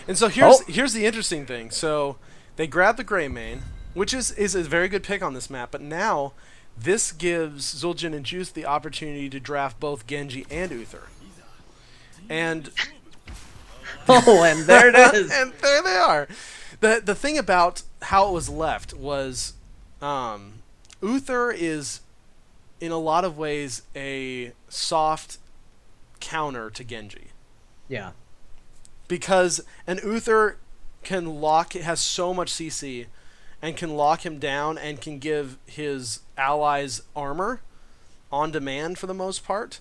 And so here's the interesting thing. So they grab the Greymane, which is a very good pick on this map, but now this gives Zul'jin and Juice the opportunity to draft both Genji and Uther. And and there it is. and there they are. The thing about how it was left was Uther is in a lot of ways a soft counter to Genji. Yeah. Because an Uther has so much CC and can lock him down and can give his allies armor on demand for the most part,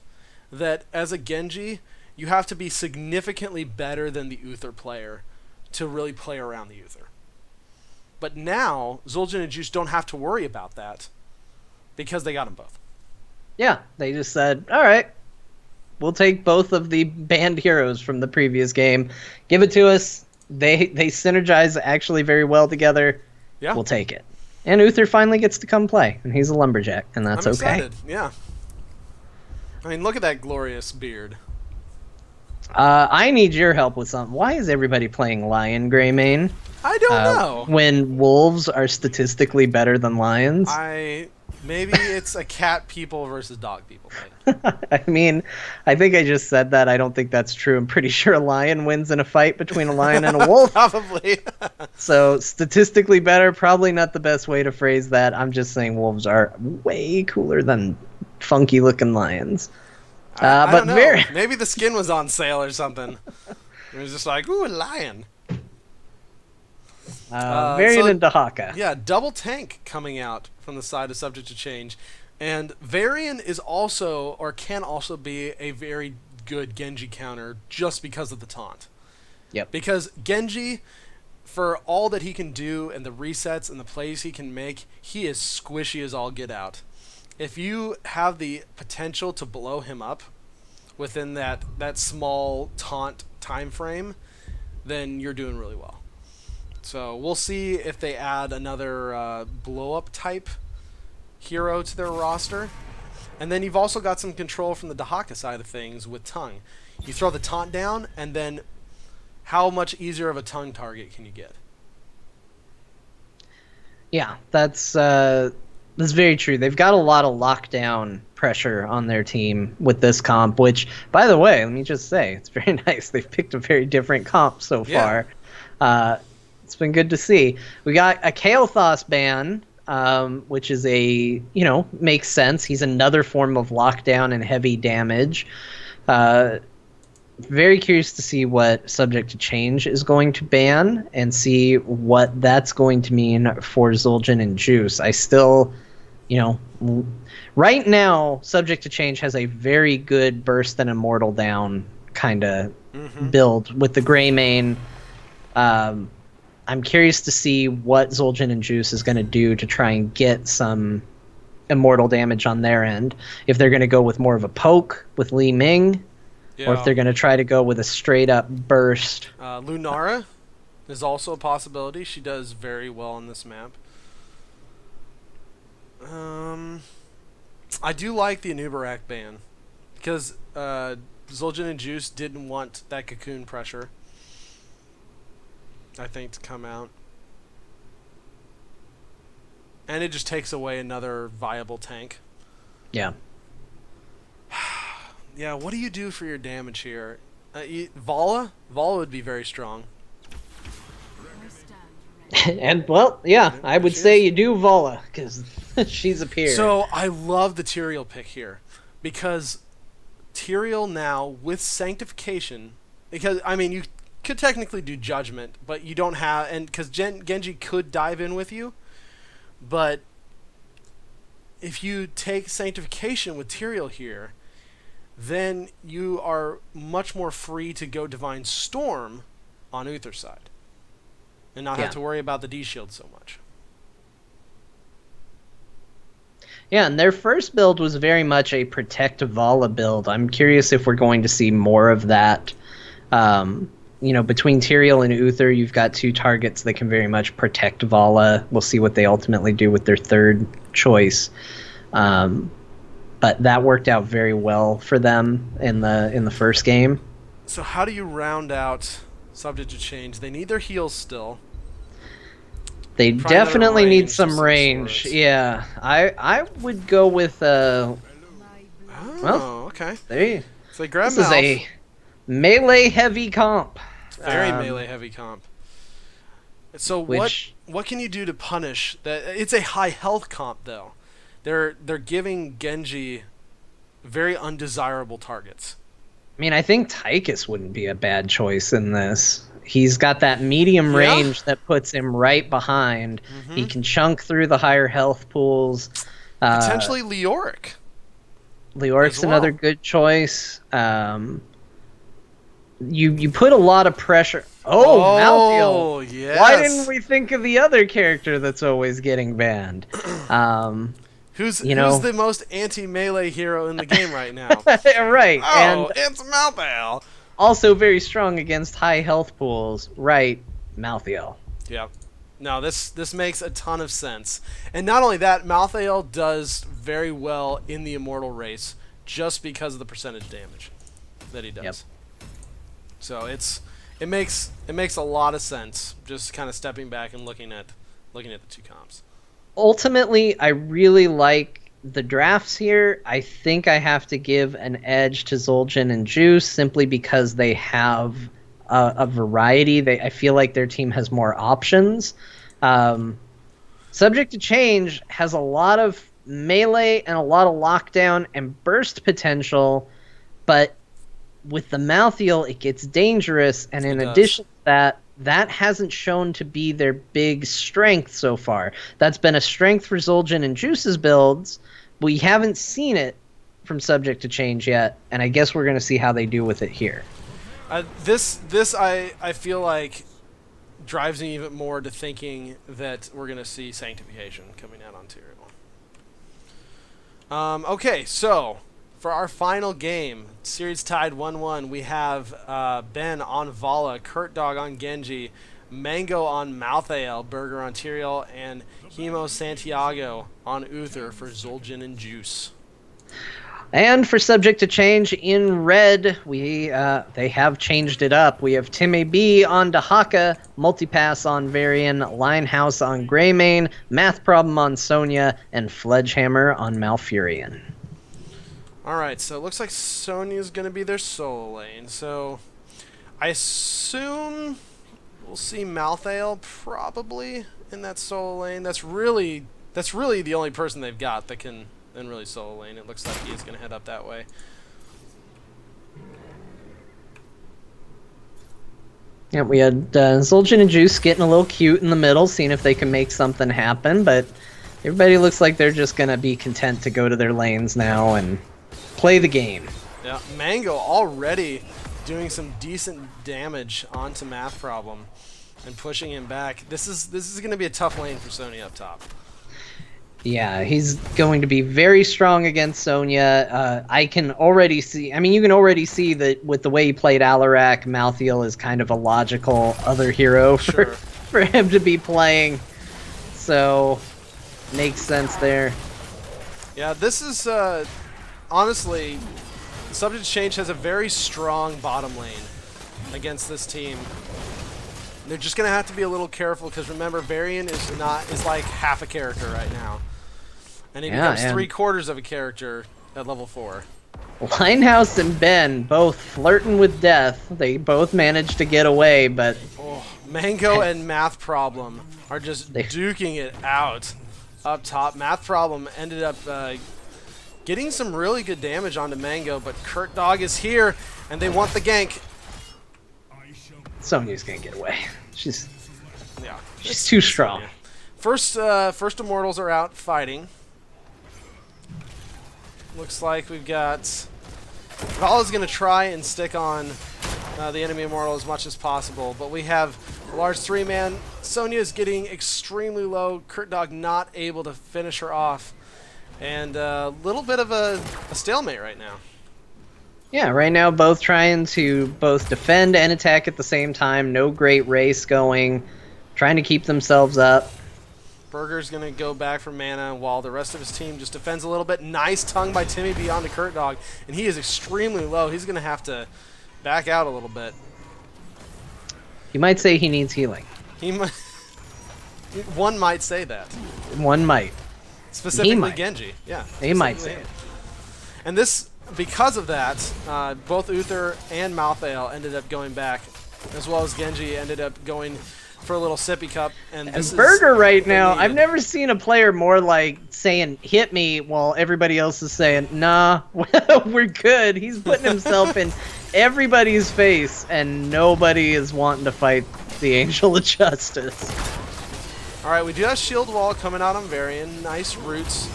that as a Genji, you have to be significantly better than the Uther player to really play around the Uther. But now, Zul'jin and Juice don't have to worry about that because they got them both. Yeah, they just said, all right, we'll take both of the banned heroes from the previous game. Give it to us. They synergize actually very well together. Yeah. We'll take it. And Uther finally gets to come play, and he's a lumberjack, and that's I'm okay. excited. Yeah. I mean, look at that glorious beard. I need your help with something. Why is everybody playing Lion Greymane? I don't know. When wolves are statistically better than lions? I Maybe it's a cat people versus dog people fight. I mean, I think I just said that. I don't think that's true. I'm pretty sure a lion wins in a fight between a lion and a wolf. Probably. So statistically better, probably not the best way to phrase that. I'm just saying wolves are way cooler than funky looking lions. I But don't know. very, Maybe the skin was on sale or something. It was just like, ooh, a lion. Varian and Dahaka. Yeah, double tank coming out from the side of Subject to Change. And Varian is also, or can also be, a very good Genji counter just because of the taunt. Yep. Because Genji, for all that he can do and the resets and the plays he can make, he is squishy as all get out. If you have the potential to blow him up within that small taunt time frame, then you're doing really well. So we'll see if they add another blow-up type hero to their roster. And then you've also got some control from the Dahaka side of things with Tongue. You throw the taunt down, and then how much easier of a Tongue target can you get? Yeah, that's very true. They've got a lot of lockdown pressure on their team with this comp, which, by the way, let me just say, it's very nice. They've picked a very different comp so far. It's been good to see. We got a Kael'thas ban, which is makes sense. He's another form of lockdown and heavy damage. Very curious to see what Subject to Change is going to ban and see what that's going to mean for Zul'jin and Juice. I still, right now, Subject to Change has a very good burst and immortal down kind of build with the gray main. I'm curious to see what Zul'jin and Juice is going to do to try and get some immortal damage on their end. If they're going to go with more of a poke with Li Ming, or if they're going to try to go with a straight-up burst. Lunara is also a possibility. She does very well on this map. I do like the Anubarak ban, because Zul'jin and Juice didn't want that cocoon pressure, I think, to come out. And it just takes away another viable tank. Yeah. Yeah, what do you do for your damage here? Vala? Vala would be very strong. And, well, yeah, I would say you do Vala, because she's appeared. So, I love the Tyrael pick here. Because Tyrael now, with Sanctification, because, I mean, you could technically do Judgment, but you don't have, and because Genji could dive in with you, but if you take Sanctification with Tyrael here, then you are much more free to go Divine Storm on Uther side and not have to worry about the D-Shield so much. Yeah, and their first build was very much a Protect Vala build. I'm curious if we're going to see more of that. Between Tyrael and Uther, you've got two targets that can very much protect Vala. We'll see what they ultimately do with their third choice. But that worked out very well for them in the first game. So how do you round out Subject to Change? They need their heals still. They definitely need some range. Yeah, I would go with okay. So they grab this is a melee heavy comp. Very melee heavy comp. So what can you do to punish that? It's a high health comp though. They're giving Genji very undesirable targets. I mean, I think Tychus wouldn't be a bad choice in this. He's got that medium range that puts him right behind. He can chunk through the higher health pools. Potentially Leoric. Leoric's another good choice. You put a lot of pressure. Malthael. Yes. Why didn't we think of the other character that's always getting banned? Who's the most anti-melee hero in the game right now? Right. Oh, it's Malthael. Also very strong against high health pools. Right, Malthael. Yeah. No, this makes a ton of sense. And not only that, Malthael does very well in the Immortal race just because of the percentage damage that he does. Yep. So it makes a lot of sense just kind of stepping back and looking at the two comps. Ultimately, I really like the drafts here. I think I have to give an edge to Zul'jin and Juice simply because they have a variety. I feel like their team has more options. Um, Subject to Change has a lot of melee and a lot of lockdown and burst potential, but with the Malthael, it gets dangerous, and It in does. addition to that, that hasn't shown to be their big strength so far. That's been a strength for Zul'jin and Juice's builds. We haven't seen it from Subject to Change yet, and I guess we're going to see how they do with it here. This I feel like drives me even more to thinking that we're going to see Sanctification coming out on Tyrael. Okay, so for our final game, series tied 1-1, we have Ben on Vala, Kurt Dog on Genji, Mango on Malthael, Burger on Tyrael, and Hemo Santiago on Uther for Zul'jin and Juice. And for Subject to Change in red, we they have changed it up. We have Tim B on Dahaka, Multipass on Varian, Linehouse on Greymane, Math Problem on Sonya, and Fledgehammer on Malfurion. Alright, so it looks like Sonya's going to be their solo lane. So I assume we'll see Malthael probably in that solo lane. That's really the only person they've got that can then really solo lane. It looks like he's going to head up that way. Yeah, we had Zul'jin and Juice getting a little cute in the middle, seeing if they can make something happen, but everybody looks like they're just going to be content to go to their lanes now and play the game. Yeah, Mango already doing some decent damage onto Math Problem and pushing him back. This is going to be a tough lane for Sony up top. Yeah, he's going to be very strong against Sonya. I can already see. I mean, you can already see that with the way he played Alarak, Malthael is kind of a logical other hero for Sure. for him to be playing. So, makes sense there. Yeah, this is honestly, Subject to Change has a very strong bottom lane against this team. They're just gonna have to be a little careful because remember, Varian is like half a character right now, and he becomes and 3/4 of a character at level 4. Linehouse and Ben both flirting with death. They both managed to get away, but Oh, Mango and Math Problem are just duking it out up top. Math Problem ended up getting some really good damage onto Mango, but Kurt Dog is here, and they want the gank. Sonya's gonna get away. She's Yeah, too strong. Yeah. First Immortals are out fighting. Looks like we've got Vala's going to try and stick on the enemy Immortal as much as possible, but we have a large 3-man. Sonya is getting extremely low. Kurt Dog not able to finish her off, and a little bit of a stalemate right now. Yeah, right now both trying to both defend and attack at the same time. No great race going. Trying to keep themselves up. Burger's going to go back for mana while the rest of his team just defends a little bit. Nice tongue by Timmy beyond the Kurt Dog, and he is extremely low. He's going to have to back out a little bit. You might say he needs healing. He might, one might say that. One might. Specifically Genji. Yeah. He might say him. it. And this, because of that, both Uther and Malthael ended up going back, as well as Genji ended up going for a little sippy cup. And this is Burger right now, needed. I've never seen a player more like saying hit me while everybody else is saying nah, we're good. He's putting himself in everybody's face and nobody is wanting to fight the Angel of Justice. Alright, we do have Shield Wall coming out on Varian. Nice roots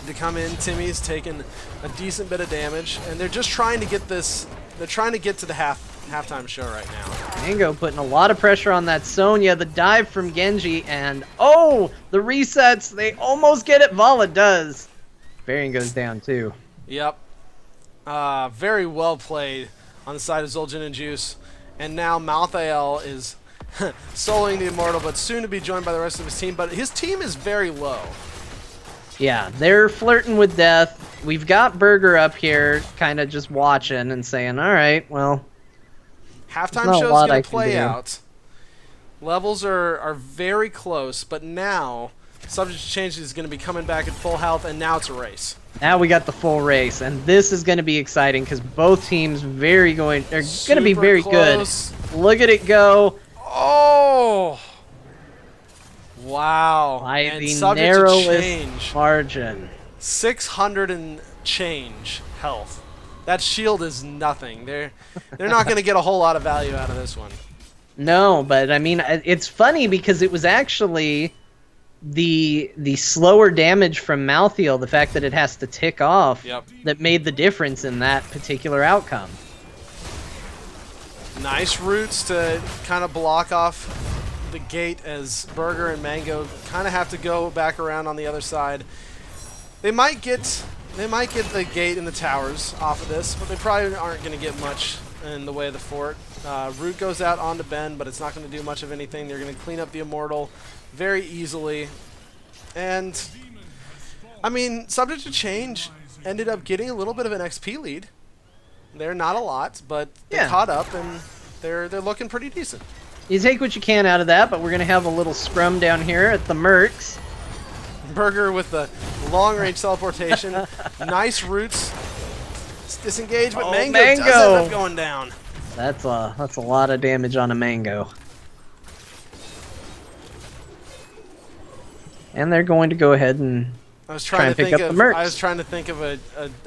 to come in. Timmy's taking a decent bit of damage, and they're just trying to get this. They're trying to get to the halftime show right now. Mango putting a lot of pressure on that Sonya. The dive from Genji, and oh, the resets. They almost get it. Vala does. Varian goes down too. Yep. Very well played on the side of Zul'jin and Juice. And now Malthael is soloing the Immortal, but soon to be joined by the rest of his team. But his team is very low. Yeah, they're flirting with death. We've got Burger up here kind of just watching and saying, all right, well, Halftime not a show's lot going I to can play do. out. Levels are very close, but now Subject to Change is going to be coming back at full health, and now it's a race. Now we got the full race, and this is going to be exciting because both teams are going to be very close. good. Look at it go. Oh! Wow. By and the subject narrowest to change. margin. 600 and change health. That shield is nothing. They're not going to get a whole lot of value out of this one. No, but I mean, it's funny because it was actually the slower damage from Malthael, the fact that it has to tick off, that made the difference in that particular outcome. Nice roots to kind of block off the gate as Burger and Mango kind of have to go back around on the other side. They might get the gate and the towers off of this, but they probably aren't going to get much in the way of the fort. Root goes out onto Ben, but it's not going to do much of anything. They're going to clean up the Immortal very easily. And, I mean, Subject to Change ended up getting a little bit of an XP lead. They're not a lot, but they caught up, and they're looking pretty decent. You take what you can out of that, but we're going to have a little scrum down here at the Mercs. Burger with the long-range teleportation. Nice roots. Disengage, but Mango does end up going down. That's a lot of damage on a Mango. And they're going to go ahead and try and pick up the Mercs. I was trying to think of a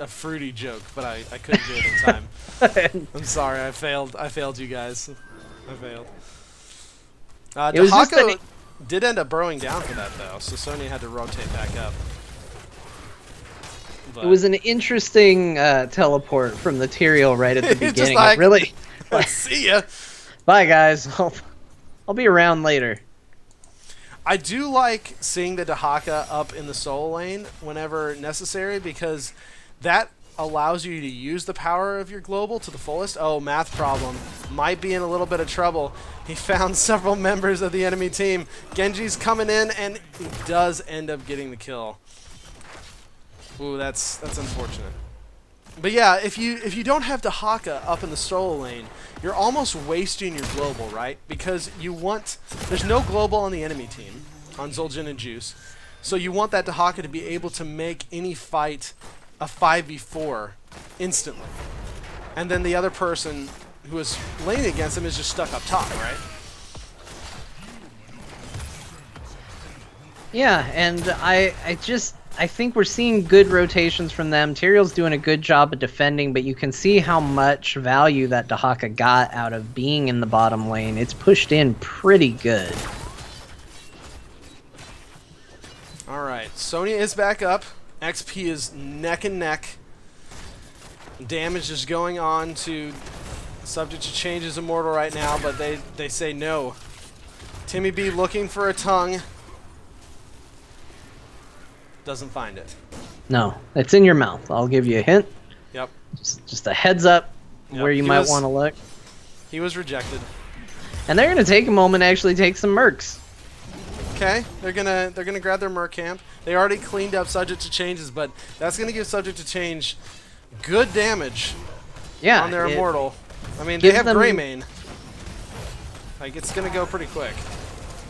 fruity joke, but I couldn't do it in time. I'm sorry, I failed. I failed you guys. I failed. Dehaka did end up burrowing down for that, though, so Sony had to rotate back up. But it was an interesting teleport from the Tyrael right at the beginning. Just like, really. See ya. Bye, guys. I'll be around later. I do like seeing the Dehaka up in the solo lane whenever necessary, because that allows you to use the power of your global to the fullest. Oh, math problem. Might be in a little bit of trouble. He found several members of the enemy team. Genji's coming in, and he does end up getting the kill. Ooh, that's unfortunate. But yeah, if you don't have Dehaka up in the solo lane, you're almost wasting your global, right? Because there's no global on the enemy team, on Zul'jin and Juice. So you want that Dehaka to be able to make any fight a 5v4 instantly. And then the other person who is laning against him is just stuck up top, right? Yeah, and I think we're seeing good rotations from them. Tyrael's doing a good job of defending, but you can see how much value that Dehaka got out of being in the bottom lane. It's pushed in pretty good. Alright, Sony is back up. XP is neck and neck. Damage is going on to Subject to Change his Immortal right now, but they say no. Timmy B looking for a tongue. Doesn't find it. No, it's in your mouth. I'll give you a hint. Yep. Just a heads up where you might want to look. He was rejected. And they're gonna take a moment to actually take some mercs. Okay, they're gonna grab their merc camp. They already cleaned up Subject to Changes, but that's gonna give Subject to Change good damage on their Immortal. I mean, they have Greymane. Like, it's gonna go pretty quick.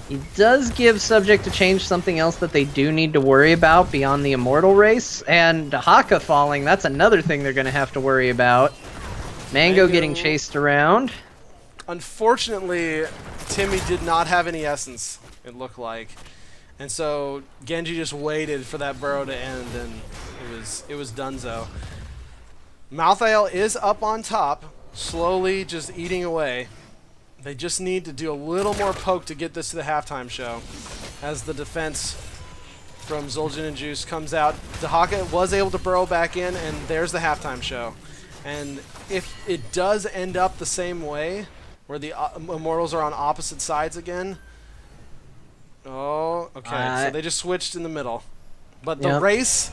He does give Subject to Change something else that they do need to worry about beyond the Immortal race, and Dehaka falling, that's another thing they're going to have to worry about. Mango getting chased around. Unfortunately, Timmy did not have any essence, it looked like. And so Genji just waited for that burrow to end, and it was donezo. Malthael is up on top, slowly just eating away. They just need to do a little more poke to get this to the halftime show. As the defense from Zul'jin and Juice comes out, Dehaka was able to burrow back in, and there's the halftime show. And if it does end up the same way, where the Immortals are on opposite sides again, oh, okay, so they just switched in the middle. But the race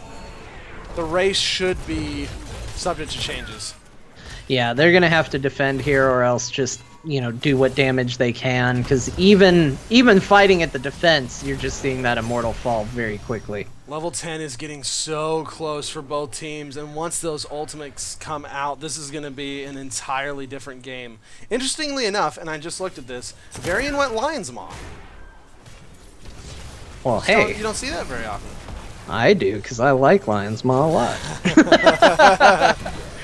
should be Subject to Changes. Yeah, they're going to have to defend here or else just, do what damage they can, because even fighting at the defense, you're just seeing that Immortal fall very quickly. Level 10 is getting so close for both teams, and once those ultimates come out, this is going to be an entirely different game. Interestingly enough, and I just looked at this, Varian went Lion's Maw. Well, You hey, don't see that very often. I do because I like Lion's Maw a lot.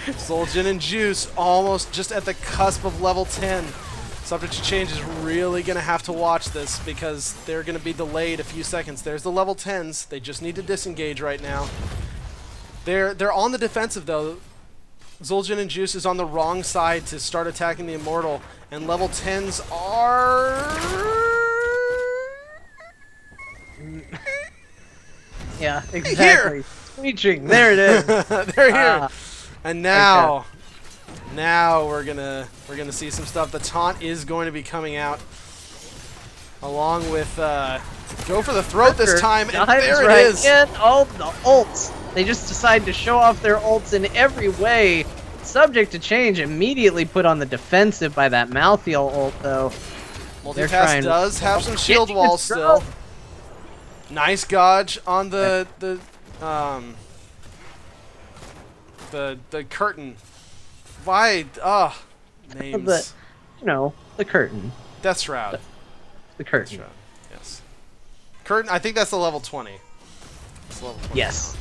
Zul'jin and Juice almost just at the cusp of level 10. Subject to Change is really going to have to watch this because they're going to be delayed a few seconds. There's the level 10s. They just need to disengage right now. They're on the defensive, though. Zul'jin and Juice is on the wrong side to start attacking the Immortal, and level 10s are... Yeah, exactly. Screeching. There it is. They're here. And now, Okay. now we're gonna see some stuff. The taunt is going to be coming out, along with go for the throat this time, and there it is. Again. Oh, the ults. They just decide to show off their ults in every way. Subject to Change immediately put on the defensive by that Malthael ult, though. Multipass does have some shield walls still. Nice dodge on the curtain. Why? Names. The curtain. Death Shroud. The curtain. Shroud. Yes. Curtain. I think that's the level 20. It's level 20. Yes.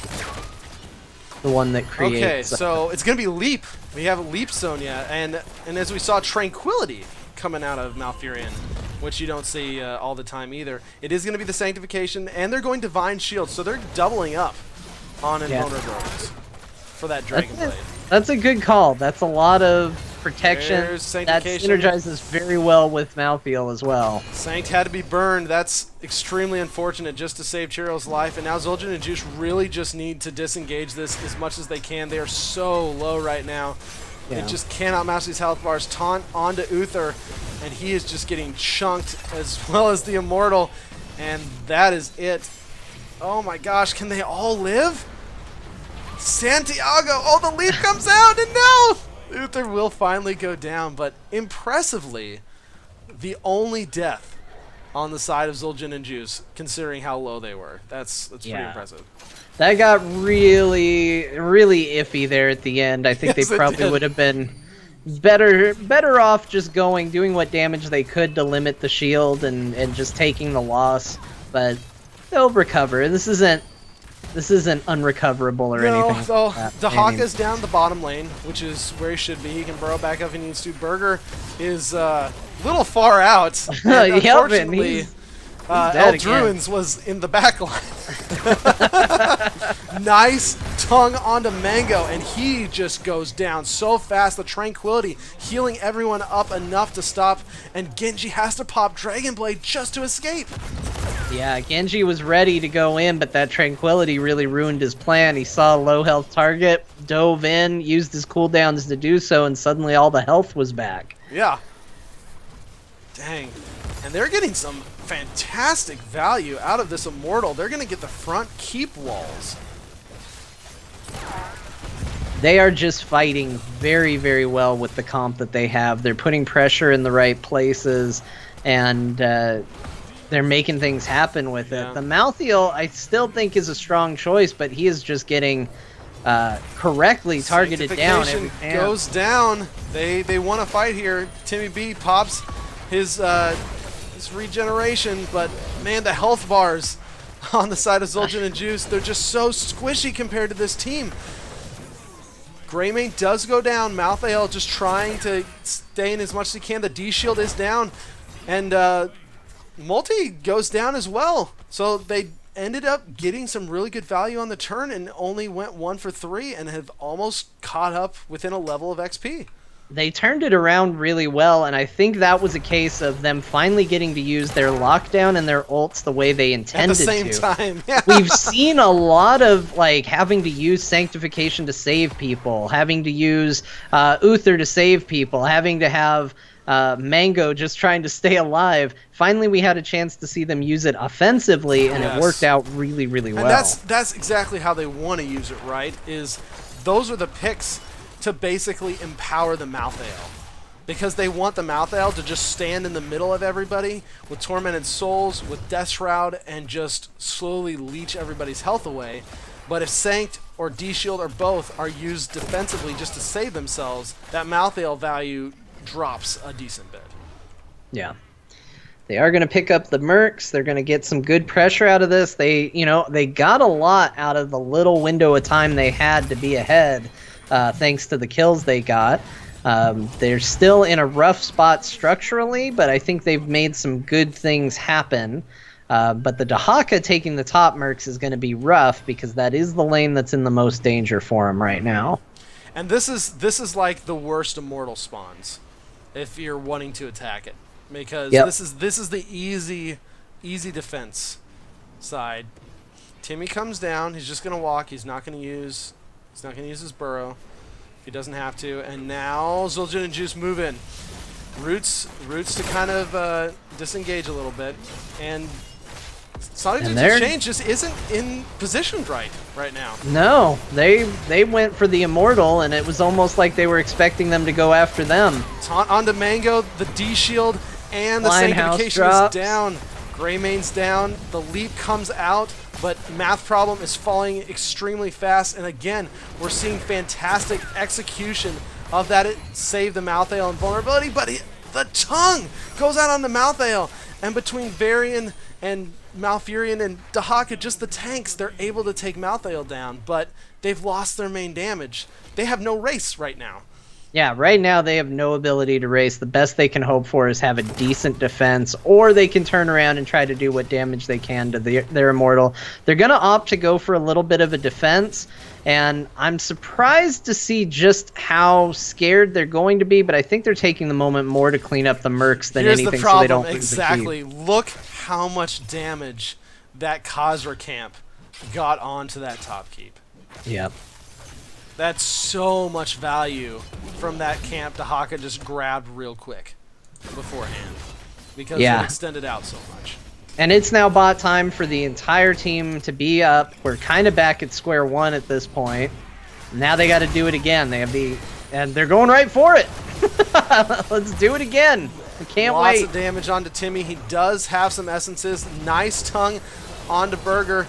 The one that creates. Okay, so it's gonna be Leap. We have Leap Sonya, and as we saw, Tranquility coming out of Malfurion, which you don't see all the time either. It is going to be the Sanctification, and they're going Divine Shield, so they're doubling up on invulnerabilities for that Dragon Blade. That's a good call. That's a lot of protection. There's That Sanctification. synergizes very well with Malthael as well. Sanct had to be burned. That's extremely unfortunate just to save Chirrell's life, and now Zul'jin and Juice really just need to disengage this as much as they can. They are so low right now. Yeah. They just cannot match these health bars. Taunt onto Uther, and he is just getting chunked as well as the Immortal, and that is it. Oh my gosh, can they all live? Santiago, oh, the leap comes out, and no! Uther will finally go down, but impressively, the only death on the side of Zul'jin and Juice, considering how low they were. That's pretty impressive. That got really, really iffy there at the end. I think Yes, they probably would have been better off just doing what damage they could to limit the shield and just taking the loss. But they'll recover. This isn't unrecoverable or anything. So Dahaka's down the bottom lane, which is where he should be. He can burrow back up if he needs to. Burger is a little far out. And unfortunately, Eldruins was in the back line. Nice tongue onto Mango, and he just goes down so fast. The Tranquility healing everyone up enough to stop, and Genji has to pop Dragon Blade just to escape. Yeah, Genji was ready to go in, but that Tranquility really ruined his plan. He saw a low health target, dove in, used his cooldowns to do so, and suddenly all the health was back. Yeah. Dang. And they're getting some fantastic value out of this Immortal. They're going to get the front keep walls. They are just fighting very, very well with the comp that they have. They're putting pressure in the right places, and they're making things happen with it. The Malthael, I still think, is a strong choice, but he is just getting correctly targeted down every time. Goes down. They want to fight here. Timmy B pops his regeneration, but man, the health bars on the side of Zul'jin and Juice, they're just so squishy compared to this team. Greymane does go down. Malthael just trying to stay in as much as he can. The D shield is down, and Multi goes down as well. So they ended up getting some really good value on the turn and only went 1 for 3 and have almost caught up within a level of XP. They turned it around really well, and I think that was a case of them finally getting to use their lockdown and their ults the way they intended to. At the same time, yeah. We've seen a lot of having to use Sanctification to save people, having to use Uther to save people, having to have Mango just trying to stay alive. Finally, we had a chance to see them use it offensively, and it worked out really, really well. And that's exactly how they want to use it, right? Those are the picks to basically empower the Malthael, because they want the Malthael to just stand in the middle of everybody with Tormented Souls, with Death Shroud, and just slowly leech everybody's health away. But if Sanct or D-Shield or both are used defensively just to save themselves, that Malthael value drops a decent bit. Yeah. They are going to pick up the mercs. They're going to get some good pressure out of this. They got a lot out of the little window of time they had to be ahead, thanks to the kills they got. They're still in a rough spot structurally, but I think they've made some good things happen. But the Dahaka taking the top mercs is going to be rough because that is the lane that's in the most danger for him right now. And this is like the worst immortal spawns if you're wanting to attack it, because this is the easy defense side. Timmy comes down. He's just gonna walk. He's not gonna use his burrow. He doesn't have to. And now Zul'jin and Juice move in. Roots to kind of disengage a little bit. And Sonic Dude's Exchange just isn't in position right now. No, they went for the Immortal, and it was almost like they were expecting them to go after them. Onto Mango, the D shield, and the Sanctification is down. Greymane's down. The leap comes out, but Math Problem is falling extremely fast. And again, we're seeing fantastic execution of that. It saved the Mouth Ale and vulnerability, but the tongue goes out on the Mouth Ale. And between Varian and Malfurion and Dahaka, just the tanks, they're able to take Malthael down, but they've lost their main damage. They have no race right now. Yeah, right now they have no ability to race. The best they can hope for is have a decent defense, or they can turn around and try to do what damage they can to their Immortal. They're going to opt to go for a little bit of a defense, and I'm surprised to see just how scared they're going to be, but I think they're taking the moment more to clean up the mercs than anything, so they don't lose the keep. Exactly. Look how much damage that Khazra camp got onto that top keep. Yep. That's so much value from that camp Dahaka just grabbed real quick beforehand, because it extended out so much. And it's now bot time for the entire team to be up. We're kind of back at square one at this point. Now they got to do it again. And they're going right for it. Let's do it again. We can't wait. Lots of damage onto Timmy. He does have some essences. Nice tongue onto Burger.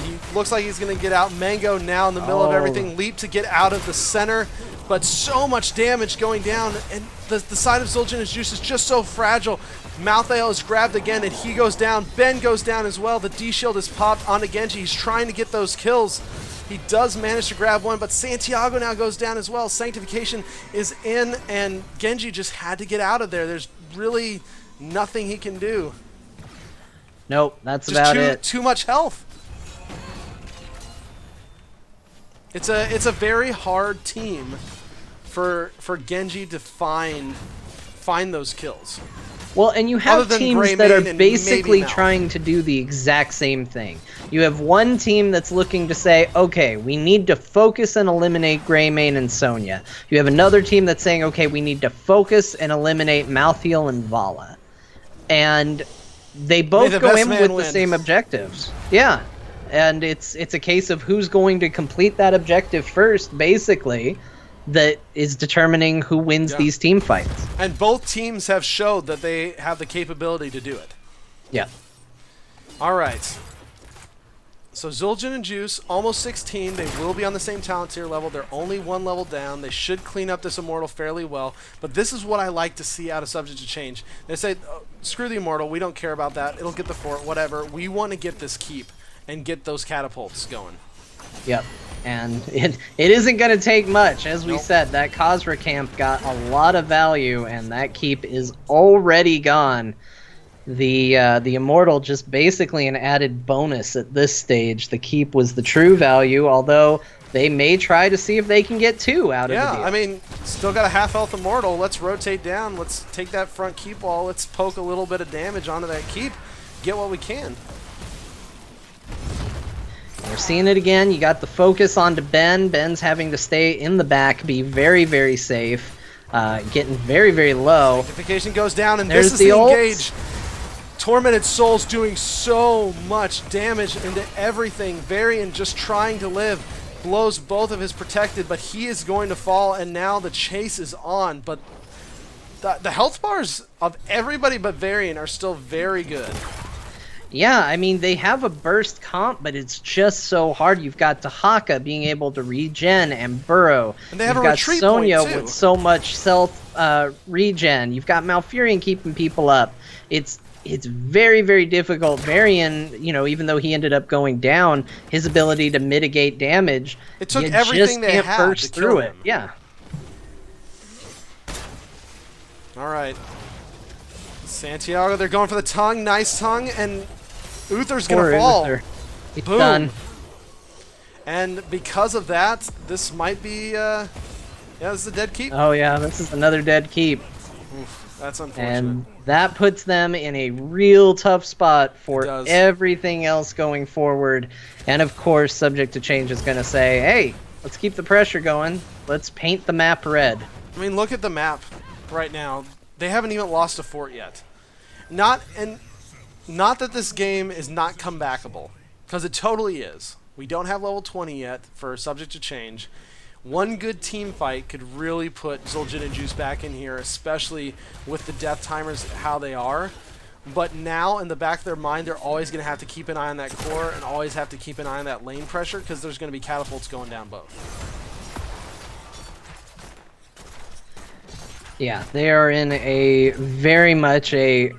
He looks like he's going to get out. Mango now in the middle of everything. Leap to get out of the center. But so much damage going down. And the side of Zul'jin and Juice is just so fragile. Malthael is grabbed again, and he goes down. Ben goes down as well. The D-shield is popped onto Genji. He's trying to get those kills. He does manage to grab one, but Santiago now goes down as well. Sanctification is in, and Genji just had to get out of there. There's really nothing he can do. Nope, that's just about it. Too much health. It's a very hard team for Genji to find those kills. Well, and you have teams that are basically trying to do the exact same thing. You have one team that's looking to say, okay, we need to focus and eliminate Greymane and Sonya. You have another team that's saying, okay, we need to focus and eliminate Malthael and Vala. And they both go in with the same objectives. Yeah. And it's a case of who's going to complete that objective first, basically, that is determining who wins these team fights. And both teams have showed that they have the capability to do it. Yeah. All right. So Zul'jin and Juice, almost 16. They will be on the same talent tier level. They're only one level down. They should clean up this Immortal fairly well. But this is what I like to see out of Subject to Change. They say, oh, screw the Immortal. We don't care about that. It'll get the fort, whatever. We want to get this keep and get those catapults going. Yep. And it isn't going to take much. As we said, that Khazra camp got a lot of value, and that keep is already gone. The Immortal just basically an added bonus at this stage. The keep was the true value, although they may try to see if they can get two out of the deal. Yeah, I mean, still got a half-health Immortal. Let's rotate down. Let's take that front keep wall. Let's poke a little bit of damage onto that keep. Get what we can. We're seeing it again. You got the focus onto Ben. Ben's having to stay in the back, be very, very safe. Getting very, very low. Sanctification goes down, and this is the engage. Tormented Soul's doing so much damage into everything. Varian just trying to live. Blows both of his protected, but he is going to fall, and now the chase is on. But the health bars of everybody but Varian are still very good. Yeah, I mean, they have a burst comp, but it's just so hard. You've got Tahaka being able to regen and burrow. And they have a You've got retreat point Sonya with too. so much self regen. You've got Malfurion keeping people up. It's very, very difficult. Varian, even though he ended up going down, his ability to mitigate damage, It took you everything just they can't had to burst kill through it. him. Yeah. All right. Santiago, they're going for the tongue. Nice tongue. And Uther's going to fall. Uther. He's Boom. done. And because of that, this might be, yeah, this is a dead keep. Oh, yeah, this is another dead keep. Oof, that's unfortunate. And that puts them in a real tough spot for does. everything else going forward. And of course, Subject to Change is going to say, hey, let's keep the pressure going. Let's paint the map red. I mean, look at the map right now. They haven't even lost a fort yet. Not that this game is not comebackable, because it totally is. We don't have level 20 yet for Subject to Change. One good team fight could really put Zul'jin and Juice back in here, especially with the death timers how they are. But now, in the back of their mind, they're always going to have to keep an eye on that core and always have to keep an eye on that lane pressure, because there's going to be catapults going down both. Yeah, they are in a very much a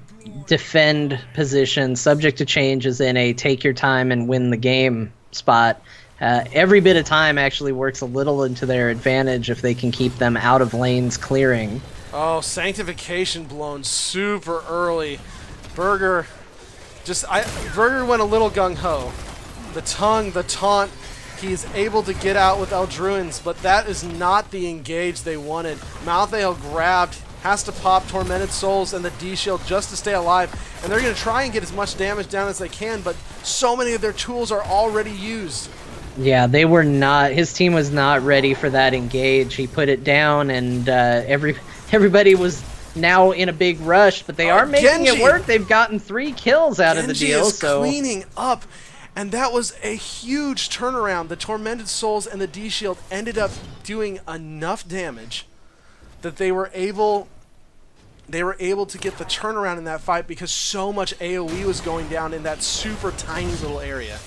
defend position. Subject to Change is in a take your time and win the game spot. Every bit of time actually works a little into their advantage if they can keep them out of lanes clearing. Oh, Sanctification blown super early. Burger went a little gung-ho. The tongue, the taunt, he's able to get out with Eldruins, but that is not the engage they wanted. Malthael grabbed, has to pop Tormented Souls and the D-Shield just to stay alive, and they're going to try and get as much damage down as they can, but so many of their tools are already used. Yeah, they were not. His team was not ready for that engage. He put it down, and everybody was now in a big rush. But they are making Genji. it work. They've gotten 3 kills out of the Genji deal. is So cleaning up, and that was a huge turnaround. The Tormented Souls and the D-Shield ended up doing enough damage that they were able to get the turnaround in that fight because so much AoE was going down in that super tiny little area.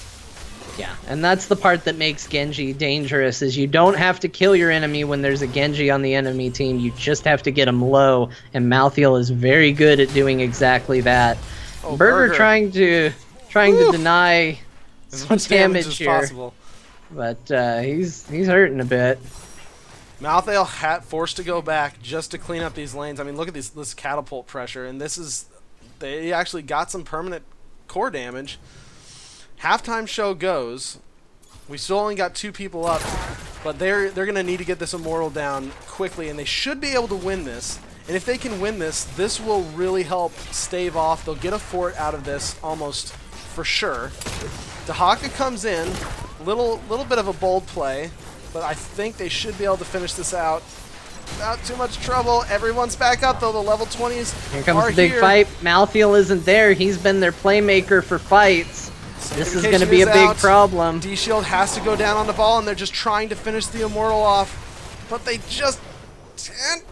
yeah, and that's the part that makes Genji dangerous. Is you don't have to kill your enemy when there's a Genji on the enemy team. You just have to get him low, and Malthael is very good at doing exactly that. Oh, Burger trying to deny As some much damage as here, possible. but he's hurting a bit. Malthael forced to go back just to clean up these lanes. I mean, look at this catapult pressure, and they actually got some permanent core damage. Halftime show goes. We still only got 2 people up, but they're going to need to get this Immortal down quickly, and they should be able to win this. And if they can win this, this will really help stave off. They'll get a fort out of this almost for sure. Tahaka comes in, little bit of a bold play, but I think they should be able to finish this out without too much trouble. Everyone's back up though. The level 20s Here comes are the big here. fight. Malthael isn't there. He's been their playmaker for fights. This is going to be a big problem. D-Shield has to go down on the ball, and they're just trying to finish the Immortal off, but they just can't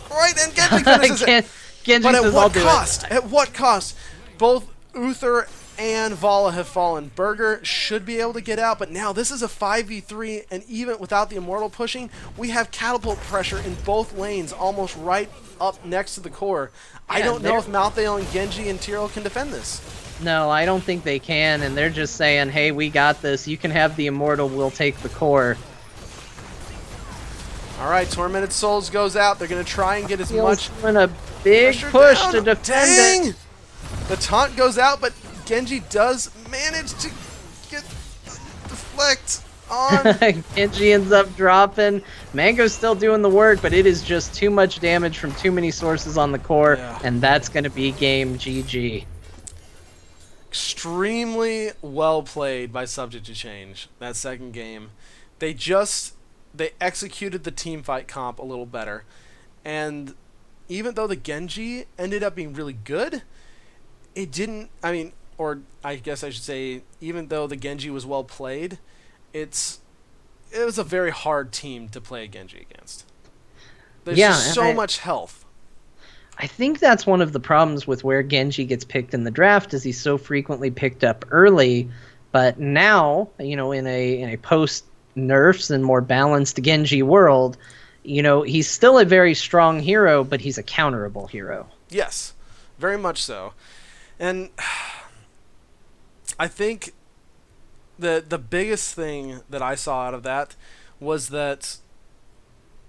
quite, and Genji finishes it. Genji But at says, "I'll what do cost? it." At what cost? Both Uther and Vala have fallen. Burger should be able to get out, but now this is a 5v3, and even without the Immortal pushing, we have catapult pressure in both lanes, almost right up next to the core. I Yeah, don't know if Malthael and Genji and Tyrael can defend this. No, I don't think they can, and they're just saying, hey, we got this. You can have the Immortal. We'll take the core. All right, Tormented Souls goes out. They're going to try and get as much Doing a big pressure push down. to defend Dang! it. The taunt goes out, but Genji does manage to get deflect on. Genji ends up dropping. Mango's still doing the work, but it is just too much damage from too many sources on the core, Yeah. and that's going to be game GG. Extremely well played by Subject to Change that second game. They executed the team fight comp a little better, and even though the Genji ended up being really good, it didn't. I mean, or I guess I should say, even though the Genji was well played, it was a very hard team to play a Genji against. There's just so much health. I think that's one of the problems with where Genji gets picked in the draft is he's so frequently picked up early, but now, in a post nerfs and more balanced Genji world, he's still a very strong hero, but he's a counterable hero. Yes, very much so. And I think the biggest thing that I saw out of that was that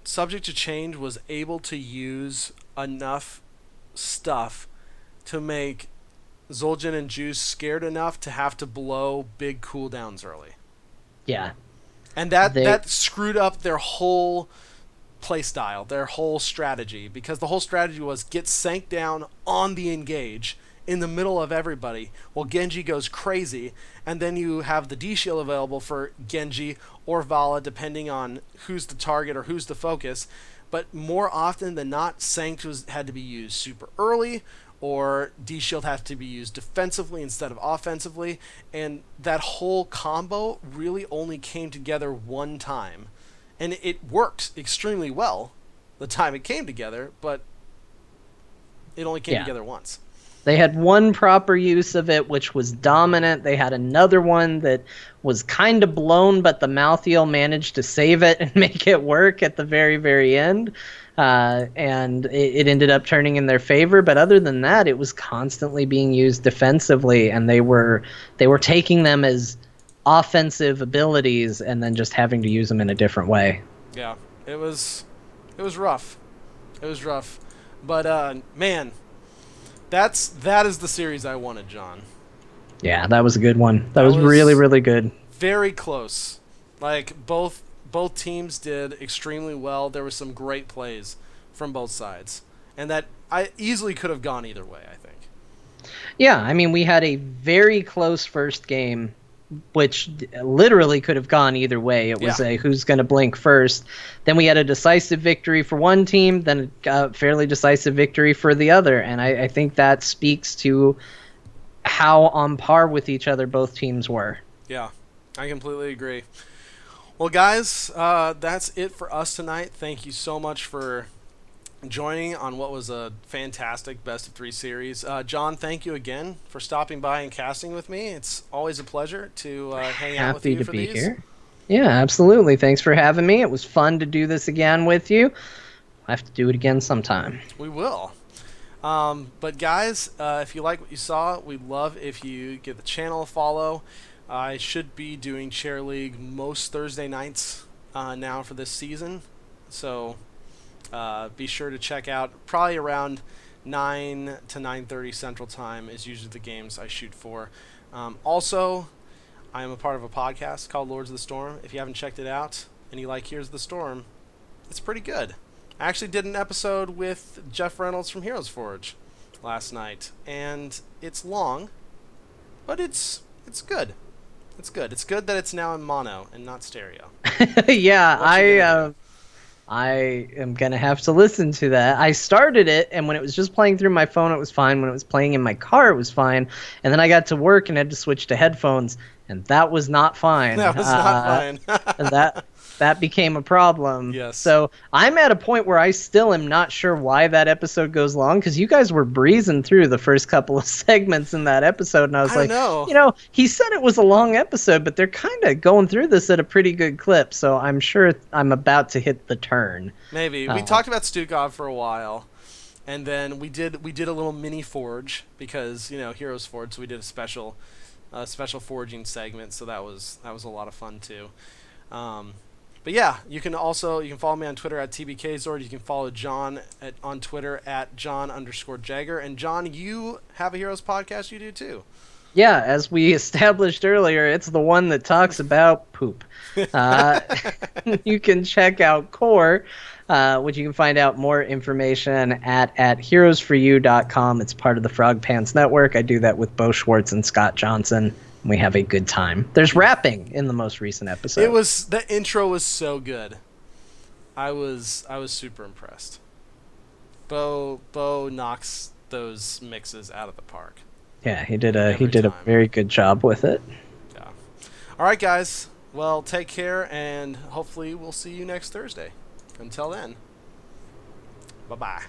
Subject to Change was able to use enough stuff to make Zul'jin and Juice scared enough to have to blow big cooldowns early. Yeah. And that They that screwed up their whole playstyle, their whole strategy, because the whole strategy was get sank down on the engage in the middle of everybody while Genji goes crazy, and then you have the D shield available for Genji or Vala depending on who's the target or who's the focus. But more often than not, Sanct had to be used super early, or D shield had to be used defensively instead of offensively, and that whole combo really only came together one time, and it worked extremely well the time it came together, but it only came yeah. together once. They had one proper use of it, which was dominant. They had another one that was kind of blown, but the Malthael managed to save it and make it work at the very, very end. And it ended up turning in their favor. But other than that, it was constantly being used defensively, and they were taking them as offensive abilities and then just having to use them in a different way. Yeah, it was it was rough. It was rough, but man, that is the series I wanted, John. Yeah, that was a good one. That That was really, was really good. very close. Like both teams did extremely well. There was some great plays from both sides, and that I easily could have gone either way, I think. Yeah, I mean, we had a very close first game, which literally could have gone either way. It Yeah. was a who's going to blink first. Then we had a decisive victory for one team, then a fairly decisive victory for the other. And I think that speaks to how on par with each other both teams were. Yeah, I completely agree. Well, guys, that's it for us tonight. Thank you so much for joining on what was a fantastic best of three series. John, thank you again for stopping by and casting with me. It's always a pleasure to hang out with Happy you to for be these. here. Yeah, absolutely. Thanks for having me. It was fun to do this again with you. I have to do it again sometime. We will. But guys, if you like what you saw, we'd love if you give the channel a follow. I should be doing Chair League most Thursday nights now for this season. So be sure to check out probably around 9 to 9:30 Central Time is usually the games I shoot for. Also, I am a part of a podcast called Lords of the Storm. If you haven't checked it out and you like Here's the Storm, it's pretty good. I actually did an episode with Jeff Reynolds from Heroes Forge last night, and it's long, but it's good. It's good. It's good that it's now in mono and not stereo. Yeah, What you gonna do? I am gonna have to listen to that. I started it, and when it was just playing through my phone, it was fine. When it was playing in my car, it was fine. And then I got to work and had to switch to headphones, and that was not fine. That was not fine. And that became a problem. Yes. So I'm at a point where I still am not sure why that episode goes long, because you guys were breezing through the first couple of segments in that episode, and I was I don't like, know. he said it was a long episode, but they're kind of going through this at a pretty good clip, so I'm sure I'm about to hit the turn. Maybe. We talked about Stukov for a while, and then we did a little mini forge because, Heroes Forge, so we did a special forging segment, so that was a lot of fun too. But yeah, you can follow me on Twitter at TBKZord. You can follow John on Twitter at John_Jagger. And John, you have a Heroes podcast you do too. Yeah, as we established earlier, it's the one that talks about poop. Uh, you can check out Core, which you can find out more information at heroesforyou.com. It's part of the Frog Pants Network. I do that with Bo Schwartz and Scott Johnson. We have a good time. There's rapping in the most recent episode. The intro was so good. I was super impressed. Bo knocks those mixes out of the park. Yeah, he did a Every time. very good job with it. Yeah. All right, guys. Well, take care, and hopefully we'll see you next Thursday. Until then, bye-bye.